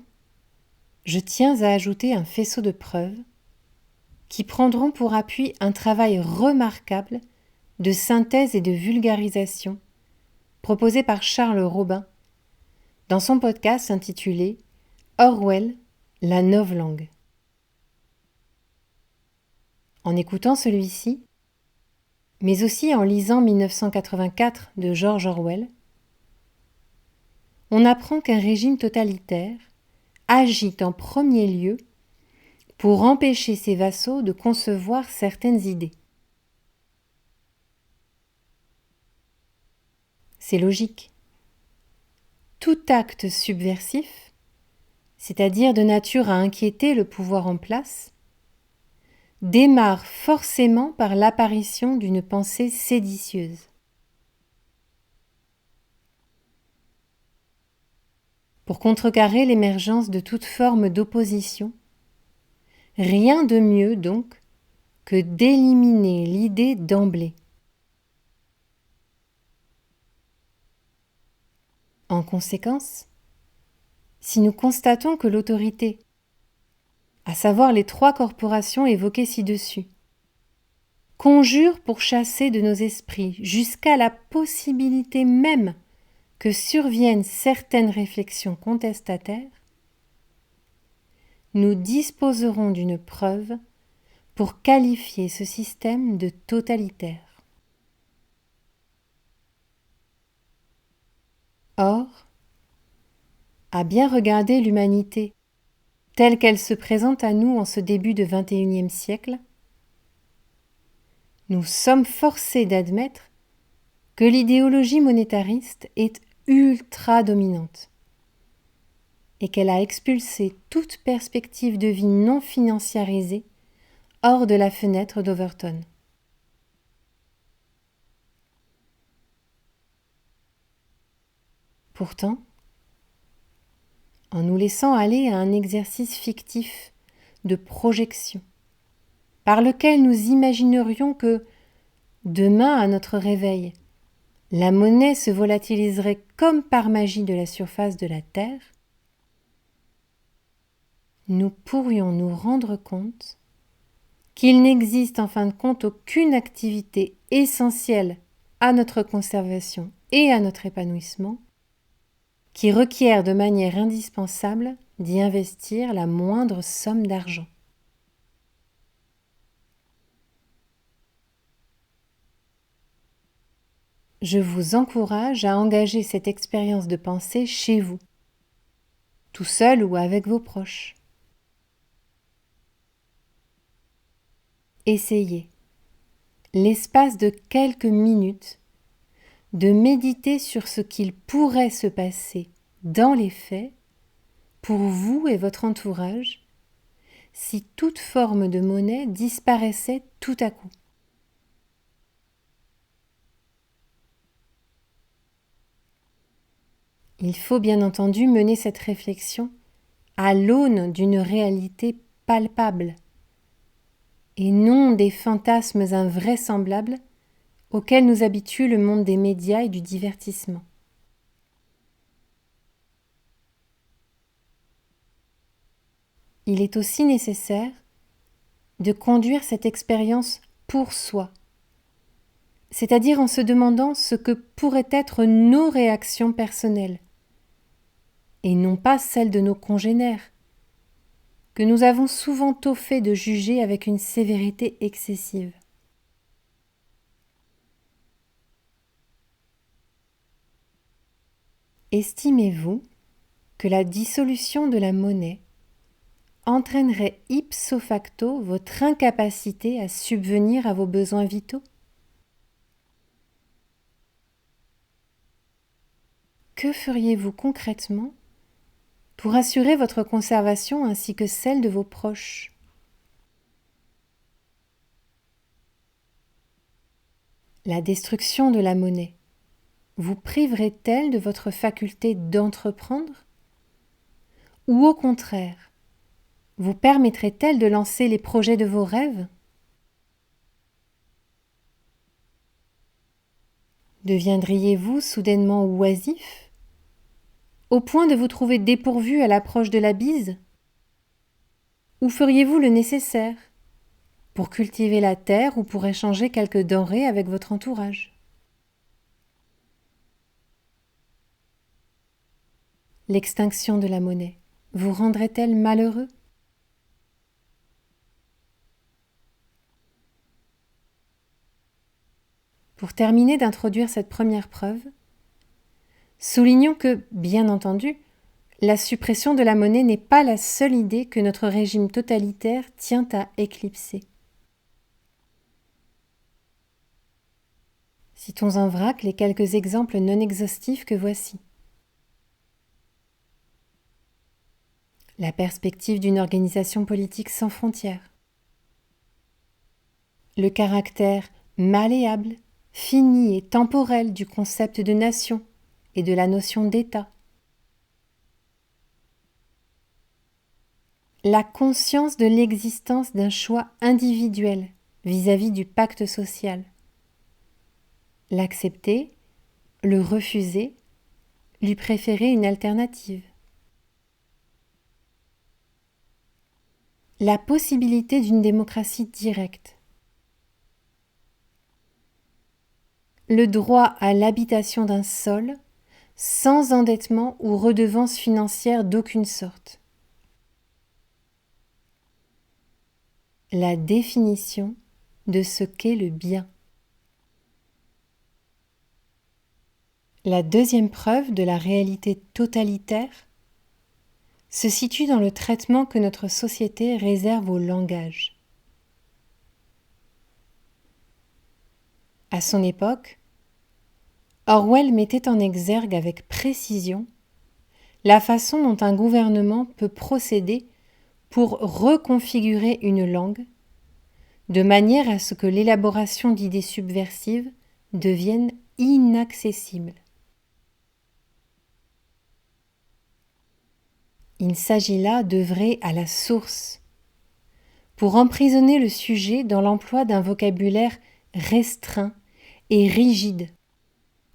je tiens à ajouter un faisceau de preuves qui prendront pour appui un travail remarquable de synthèse et de vulgarisation proposé par Charles Robin dans son podcast intitulé Orwell, la novlangue. En écoutant celui-ci, mais aussi en lisant 1984 de George Orwell, on apprend qu'un régime totalitaire agit en premier lieu pour empêcher ses vassaux de concevoir certaines idées. C'est logique. Tout acte subversif, c'est-à-dire de nature à inquiéter le pouvoir en place, démarre forcément par l'apparition d'une pensée séditieuse. Pour contrecarrer l'émergence de toute forme d'opposition, rien de mieux donc que d'éliminer l'idée d'emblée. En conséquence, si nous constatons que l'autorité, à savoir les 3 corporations évoquées ci-dessus, conjure pour chasser de nos esprits jusqu'à la possibilité même que surviennent certaines réflexions contestataires, nous disposerons d'une preuve pour qualifier ce système de totalitaire. Or, à bien regarder l'humanité telle qu'elle se présente à nous en ce début de XXIe siècle, nous sommes forcés d'admettre que l'idéologie monétariste est ultra dominante et qu'elle a expulsé toute perspective de vie non financiarisée hors de la fenêtre d'Overton. Pourtant, en nous laissant aller à un exercice fictif de projection, par lequel nous imaginerions que, demain à notre réveil, la monnaie se volatiliserait comme par magie de la surface de la Terre, nous pourrions nous rendre compte qu'il n'existe en fin de compte aucune activité essentielle à notre conservation et à notre épanouissement qui requiert de manière indispensable d'y investir la moindre somme d'argent. Je vous encourage à engager cette expérience de pensée chez vous, tout seul ou avec vos proches. Essayez, l'espace de quelques minutes, de méditer sur ce qu'il pourrait se passer dans les faits pour vous et votre entourage si toute forme de monnaie disparaissait tout à coup. Il faut bien entendu mener cette réflexion à l'aune d'une réalité palpable et non des fantasmes invraisemblables auxquels nous habitue le monde des médias et du divertissement. Il est aussi nécessaire de conduire cette expérience pour soi, c'est-à-dire en se demandant ce que pourraient être nos réactions personnelles, et non pas celles de nos congénères, que nous avons souvent tôt fait de juger avec une sévérité excessive. Estimez-vous que la dissolution de la monnaie entraînerait ipso facto votre incapacité à subvenir à vos besoins vitaux? Que feriez-vous concrètement pour assurer votre conservation ainsi que celle de vos proches? La destruction de la monnaie vous priverait-elle de votre faculté d'entreprendre? Ou au contraire, vous permettrait-elle de lancer les projets de vos rêves? Deviendriez-vous soudainement oisif, au point de vous trouver dépourvu à l'approche de la bise? Ou feriez-vous le nécessaire pour cultiver la terre ou pour échanger quelques denrées avec votre entourage? L'extinction de la monnaie vous rendrait-elle malheureux? Pour terminer d'introduire cette première preuve, soulignons que, bien entendu, la suppression de la monnaie n'est pas la seule idée que notre régime totalitaire tient à éclipser. Citons en vrac les quelques exemples non exhaustifs que voici. La perspective d'une organisation politique sans frontières. Le caractère malléable, fini et temporel du concept de nation et de la notion d'État. La conscience de l'existence d'un choix individuel vis-à-vis du pacte social. L'accepter, le refuser, lui préférer une alternative. La possibilité d'une démocratie directe. Le droit à l'habitation d'un sol sans endettement ou redevance financière d'aucune sorte. La définition de ce qu'est le bien. La deuxième preuve de la réalité totalitaire se situe dans le traitement que notre société réserve au langage. À son époque, Orwell mettait en exergue avec précision la façon dont un gouvernement peut procéder pour reconfigurer une langue de manière à ce que l'élaboration d'idées subversives devienne inaccessible. Il s'agit là d'œuvrer à la source, pour emprisonner le sujet dans l'emploi d'un vocabulaire restreint et rigide,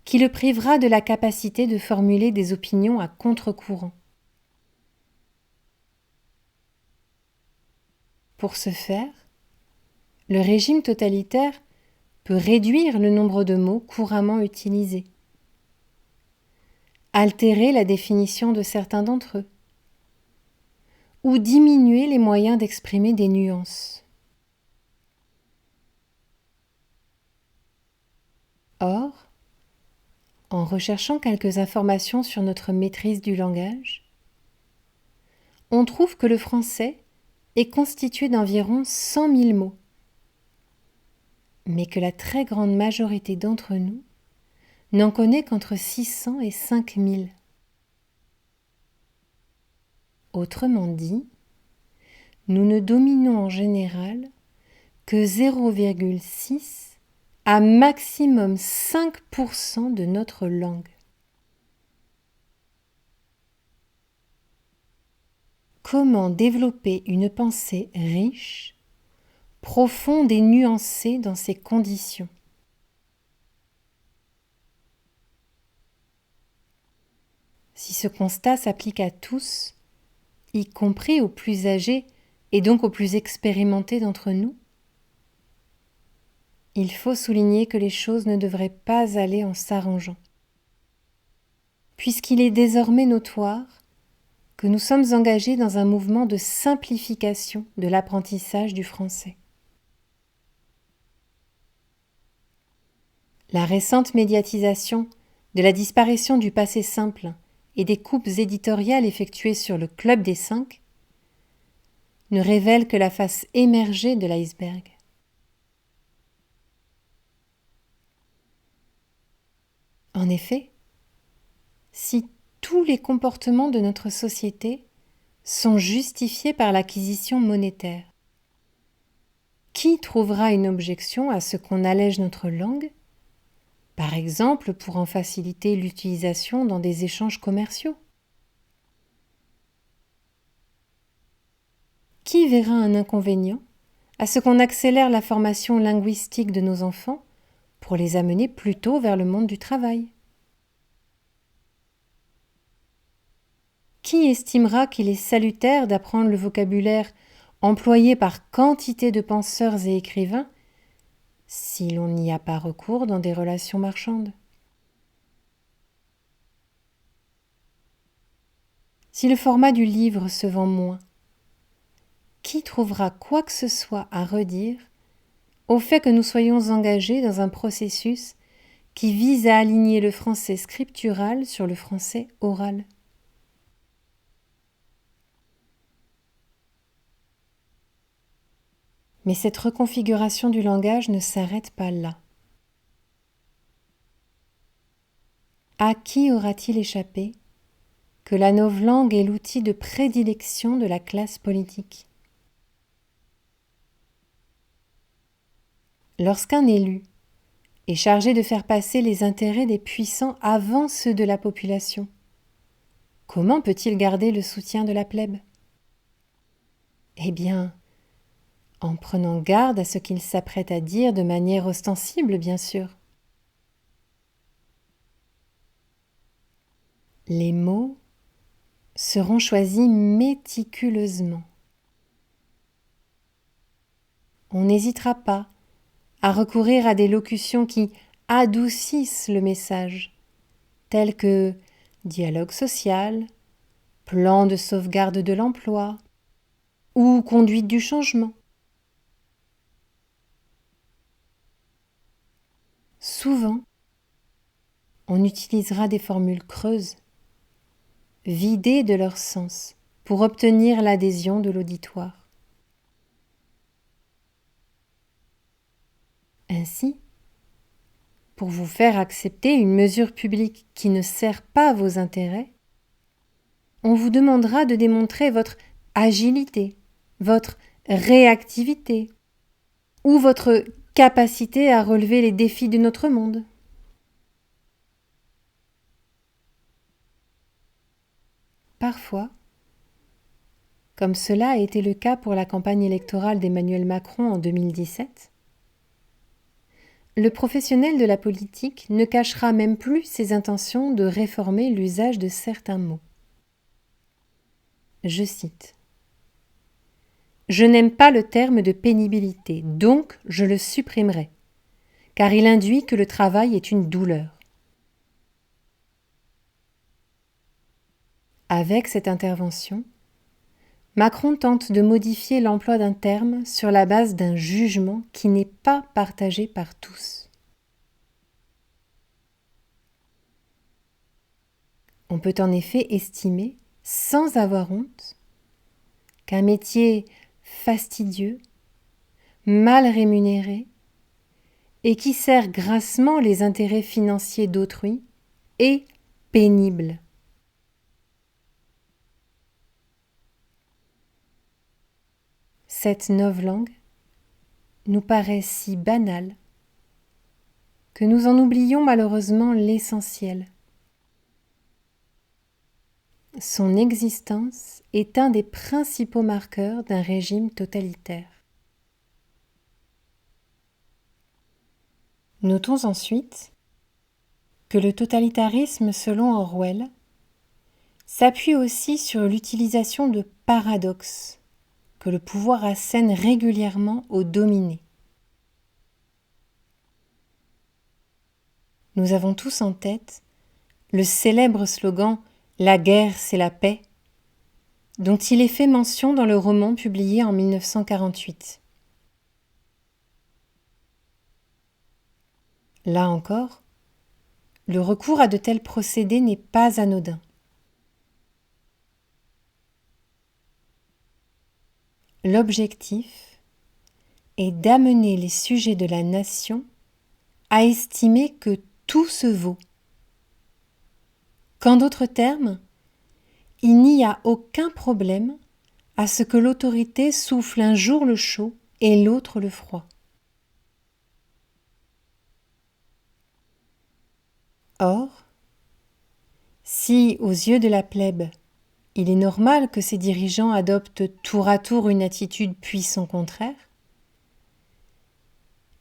qui le privera de la capacité de formuler des opinions à contre-courant. Pour ce faire, le régime totalitaire peut réduire le nombre de mots couramment utilisés, altérer la définition de certains d'entre eux, ou diminuer les moyens d'exprimer des nuances. Or, en recherchant quelques informations sur notre maîtrise du langage, on trouve que le français est constitué d'environ 100 000 mots, mais que la très grande majorité d'entre nous n'en connaît qu'entre 600 et 5 000. Autrement dit, nous ne dominons en général que 0,6 à maximum 5% de notre langue. Comment développer une pensée riche, profonde et nuancée dans ces conditions ? Si ce constat s'applique à tous, y compris aux plus âgés et donc aux plus expérimentés d'entre nous, il faut souligner que les choses ne devraient pas aller en s'arrangeant, puisqu'il est désormais notoire que nous sommes engagés dans un mouvement de simplification de l'apprentissage du français. La récente médiatisation de la disparition du passé simple et des coupes éditoriales effectuées sur le Club des 5 ne révèle que la face émergée de l'iceberg. En effet, si tous les comportements de notre société sont justifiés par l'acquisition monétaire, qui trouvera une objection à ce qu'on allège notre langue, par exemple pour en faciliter l'utilisation dans des échanges commerciaux ? Qui verra un inconvénient à ce qu'on accélère la formation linguistique de nos enfants pour les amener plutôt vers le monde du travail ? Qui estimera qu'il est salutaire d'apprendre le vocabulaire employé par quantité de penseurs et écrivains si l'on n'y a pas recours dans des relations marchandes ? Si le format du livre se vend moins, qui trouvera quoi que ce soit à redire au fait que nous soyons engagés dans un processus qui vise à aligner le français scriptural sur le français oral ? Mais cette reconfiguration du langage ne s'arrête pas là. À qui aura-t-il échappé que la novlangue est l'outil de prédilection de la classe politique ? Lorsqu'un élu est chargé de faire passer les intérêts des puissants avant ceux de la population, comment peut-il garder le soutien de la plèbe ? Eh bien, en prenant garde à ce qu'il s'apprête à dire de manière ostensible, bien sûr. Les mots seront choisis méticuleusement. On n'hésitera pas à recourir à des locutions qui adoucissent le message, telles que dialogue social, plan de sauvegarde de l'emploi ou conduite du changement. Souvent, on utilisera des formules creuses, vidées de leur sens, pour obtenir l'adhésion de l'auditoire. Ainsi, pour vous faire accepter une mesure publique qui ne sert pas vos intérêts, on vous demandera de démontrer votre agilité, votre réactivité ou votre capacité à relever les défis de notre monde. Parfois, comme cela a été le cas pour la campagne électorale d'Emmanuel Macron en 2017, le professionnel de la politique ne cachera même plus ses intentions de réformer l'usage de certains mots. Je cite : « Je n'aime pas le terme de pénibilité, donc je le supprimerai, car il induit que le travail est une douleur. » Avec cette intervention, Macron tente de modifier l'emploi d'un terme sur la base d'un jugement qui n'est pas partagé par tous. On peut en effet estimer, sans avoir honte, qu'un métier fastidieux, mal rémunéré et qui sert grassement les intérêts financiers d'autrui est pénible. Cette novlangue nous paraît si banale que nous en oublions malheureusement l'essentiel. Son existence est un des principaux marqueurs d'un régime totalitaire. Notons ensuite que le totalitarisme, selon Orwell, s'appuie aussi sur l'utilisation de paradoxes que le pouvoir assène régulièrement aux dominés. Nous avons tous en tête le célèbre slogan « La guerre, c'est la paix », dont il est fait mention dans le roman publié en 1948. Là encore, le recours à de tels procédés n'est pas anodin. L'objectif est d'amener les sujets de la nation à estimer que tout se vaut. Qu'en d'autres termes, il n'y a aucun problème à ce que l'autorité souffle un jour le chaud et l'autre le froid. Or, si, aux yeux de la plèbe, il est normal que ces dirigeants adoptent tour à tour une attitude puis son contraire,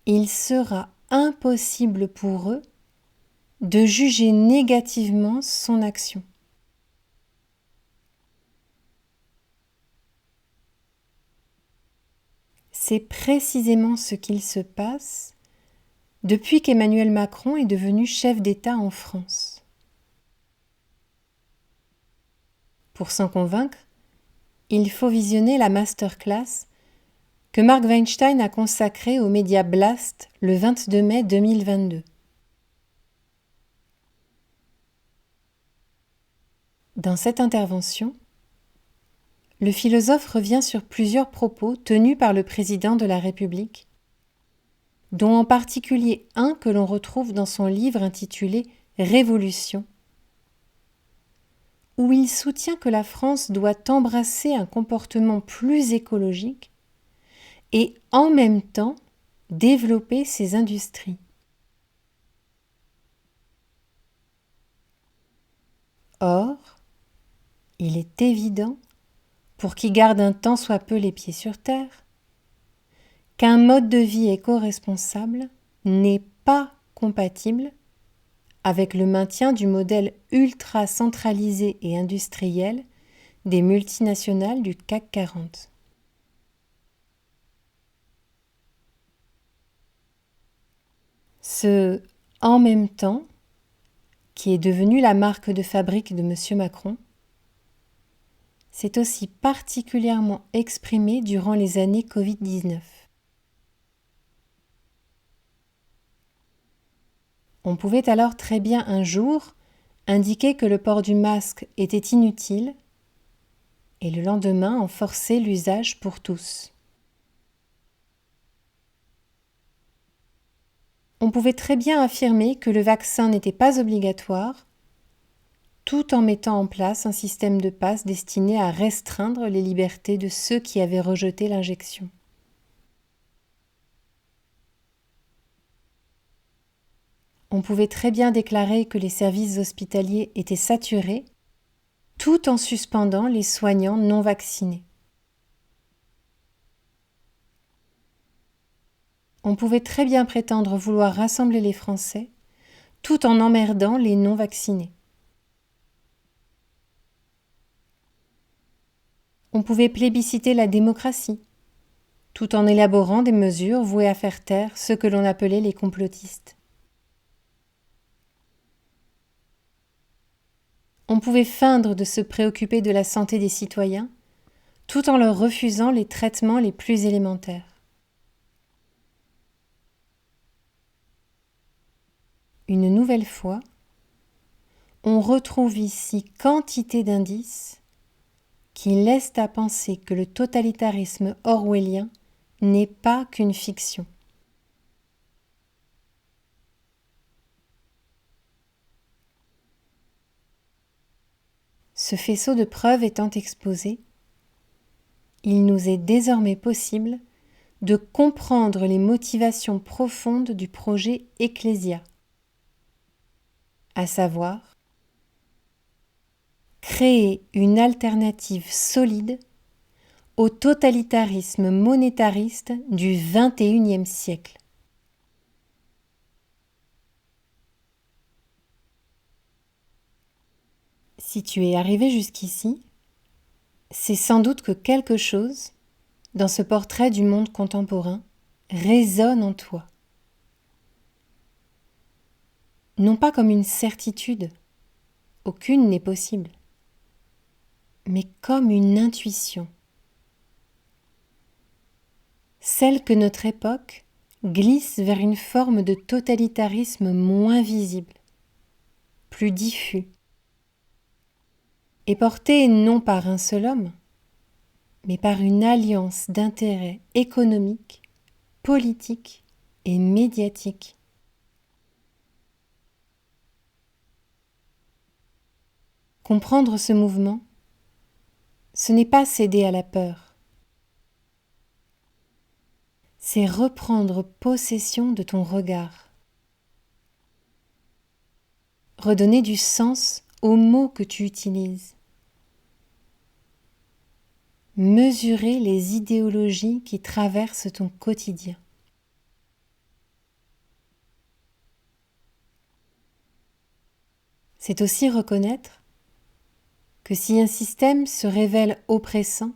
il sera impossible pour eux de juger négativement son action. C'est précisément ce qu'il se passe depuis qu'Emmanuel Macron est devenu chef d'État en France. Pour s'en convaincre, il faut visionner la masterclass que Mark Weinstein a consacrée aux médias Blast le 22 mai 2022. Dans cette intervention, le philosophe revient sur plusieurs propos tenus par le président de la République, dont en particulier un que l'on retrouve dans son livre intitulé « Révolution », où il soutient que la France doit embrasser un comportement plus écologique et en même temps développer ses industries. Or, il est évident, pour qui garde un tant soit peu les pieds sur terre, qu'un mode de vie éco-responsable n'est pas compatible avec le maintien du modèle ultra centralisé et industriel des multinationales du CAC 40. Ce « en même temps » qui est devenu la marque de fabrique de M. Macron, s'est aussi particulièrement exprimé durant les années Covid-19. On pouvait alors très bien un jour indiquer que le port du masque était inutile et le lendemain en forcer l'usage pour tous. On pouvait très bien affirmer que le vaccin n'était pas obligatoire, tout en mettant en place un système de passe destiné à restreindre les libertés de ceux qui avaient rejeté l'injection. On pouvait très bien déclarer que les services hospitaliers étaient saturés, tout en suspendant les soignants non vaccinés. On pouvait très bien prétendre vouloir rassembler les Français, tout en emmerdant les non vaccinés. On pouvait plébisciter la démocratie, tout en élaborant des mesures vouées à faire taire ceux que l'on appelait les complotistes. On pouvait feindre de se préoccuper de la santé des citoyens, tout en leur refusant les traitements les plus élémentaires. Une nouvelle fois, on retrouve ici quantité d'indices qui laissent à penser que le totalitarisme orwellien n'est pas qu'une fiction. Ce faisceau de preuves étant exposé, il nous est désormais possible de comprendre les motivations profondes du projet Ecclesia, à savoir créer une alternative solide au totalitarisme monétariste du XXIe siècle. Si tu es arrivé jusqu'ici, c'est sans doute que quelque chose, dans ce portrait du monde contemporain, résonne en toi. Non pas comme une certitude, aucune n'est possible, mais comme une intuition. Celle que notre époque glisse vers une forme de totalitarisme moins visible, plus diffus, et porté non par un seul homme, mais par une alliance d'intérêts économiques, politiques et médiatiques. Comprendre ce mouvement, ce n'est pas céder à la peur, c'est reprendre possession de ton regard, redonner du sens aux mots que tu utilises, mesurer les idéologies qui traversent ton quotidien. C'est aussi reconnaître que si un système se révèle oppressant,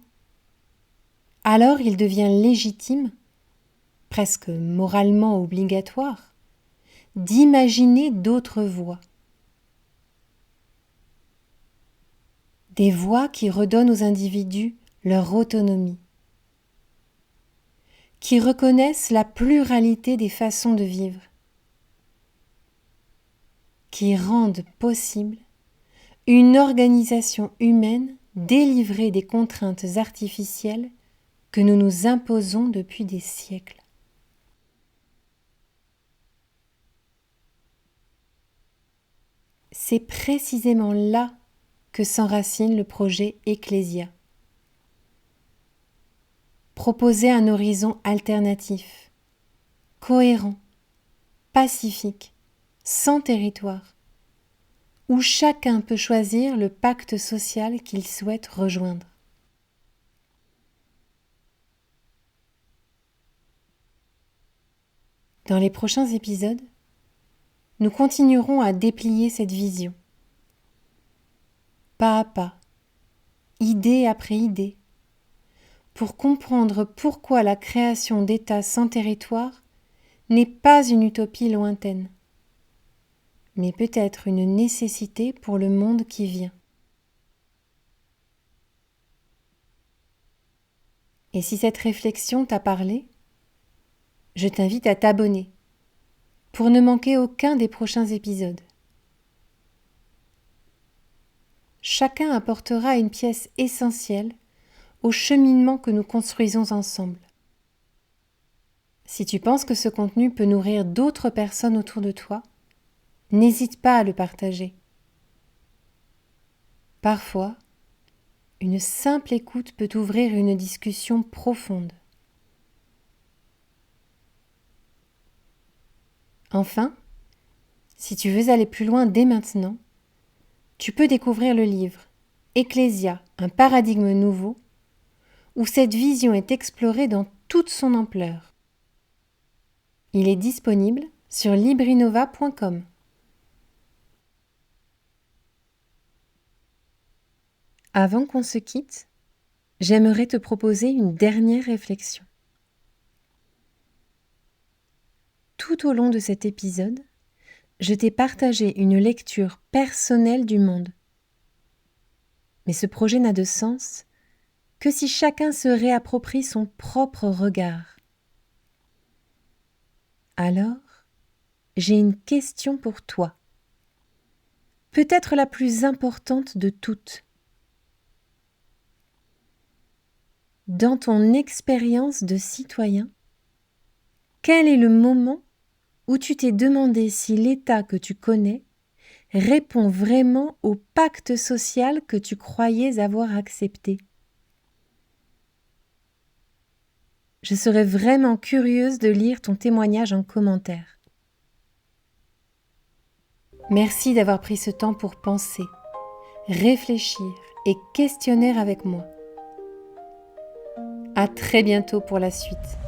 alors il devient légitime, presque moralement obligatoire, d'imaginer d'autres voies. Des voies qui redonnent aux individus leur autonomie, qui reconnaissent la pluralité des façons de vivre, qui rendent possible une organisation humaine délivrée des contraintes artificielles que nous nous imposons depuis des siècles. C'est précisément là que s'enracine le projet Ecclesia. Proposer un horizon alternatif, cohérent, pacifique, sans territoire, où chacun peut choisir le pacte social qu'il souhaite rejoindre. Dans les prochains épisodes, nous continuerons à déplier cette vision, pas à pas, idée après idée, pour comprendre pourquoi la création d'États sans territoire n'est pas une utopie lointaine, mais peut-être une nécessité pour le monde qui vient. Et si cette réflexion t'a parlé, je t'invite à t'abonner pour ne manquer aucun des prochains épisodes. Chacun apportera une pièce essentielle au cheminement que nous construisons ensemble. Si tu penses que ce contenu peut nourrir d'autres personnes autour de toi, n'hésite pas à le partager. Parfois, une simple écoute peut ouvrir une discussion profonde. Enfin, si tu veux aller plus loin dès maintenant, tu peux découvrir le livre Ecclésia, un paradigme nouveau, où cette vision est explorée dans toute son ampleur. Il est disponible sur librinova.com. Avant qu'on se quitte, j'aimerais te proposer une dernière réflexion. Tout au long de cet épisode, je t'ai partagé une lecture personnelle du monde. Mais ce projet n'a de sens que si chacun se réapproprie son propre regard. Alors, j'ai une question pour toi, peut-être la plus importante de toutes. Dans ton expérience de citoyen, quel est le moment où tu t'es demandé si l'État que tu connais répond vraiment au pacte social que tu croyais avoir accepté? Je serais vraiment curieuse de lire ton témoignage en commentaire. Merci d'avoir pris ce temps pour penser, réfléchir et questionner avec moi. À très bientôt pour la suite.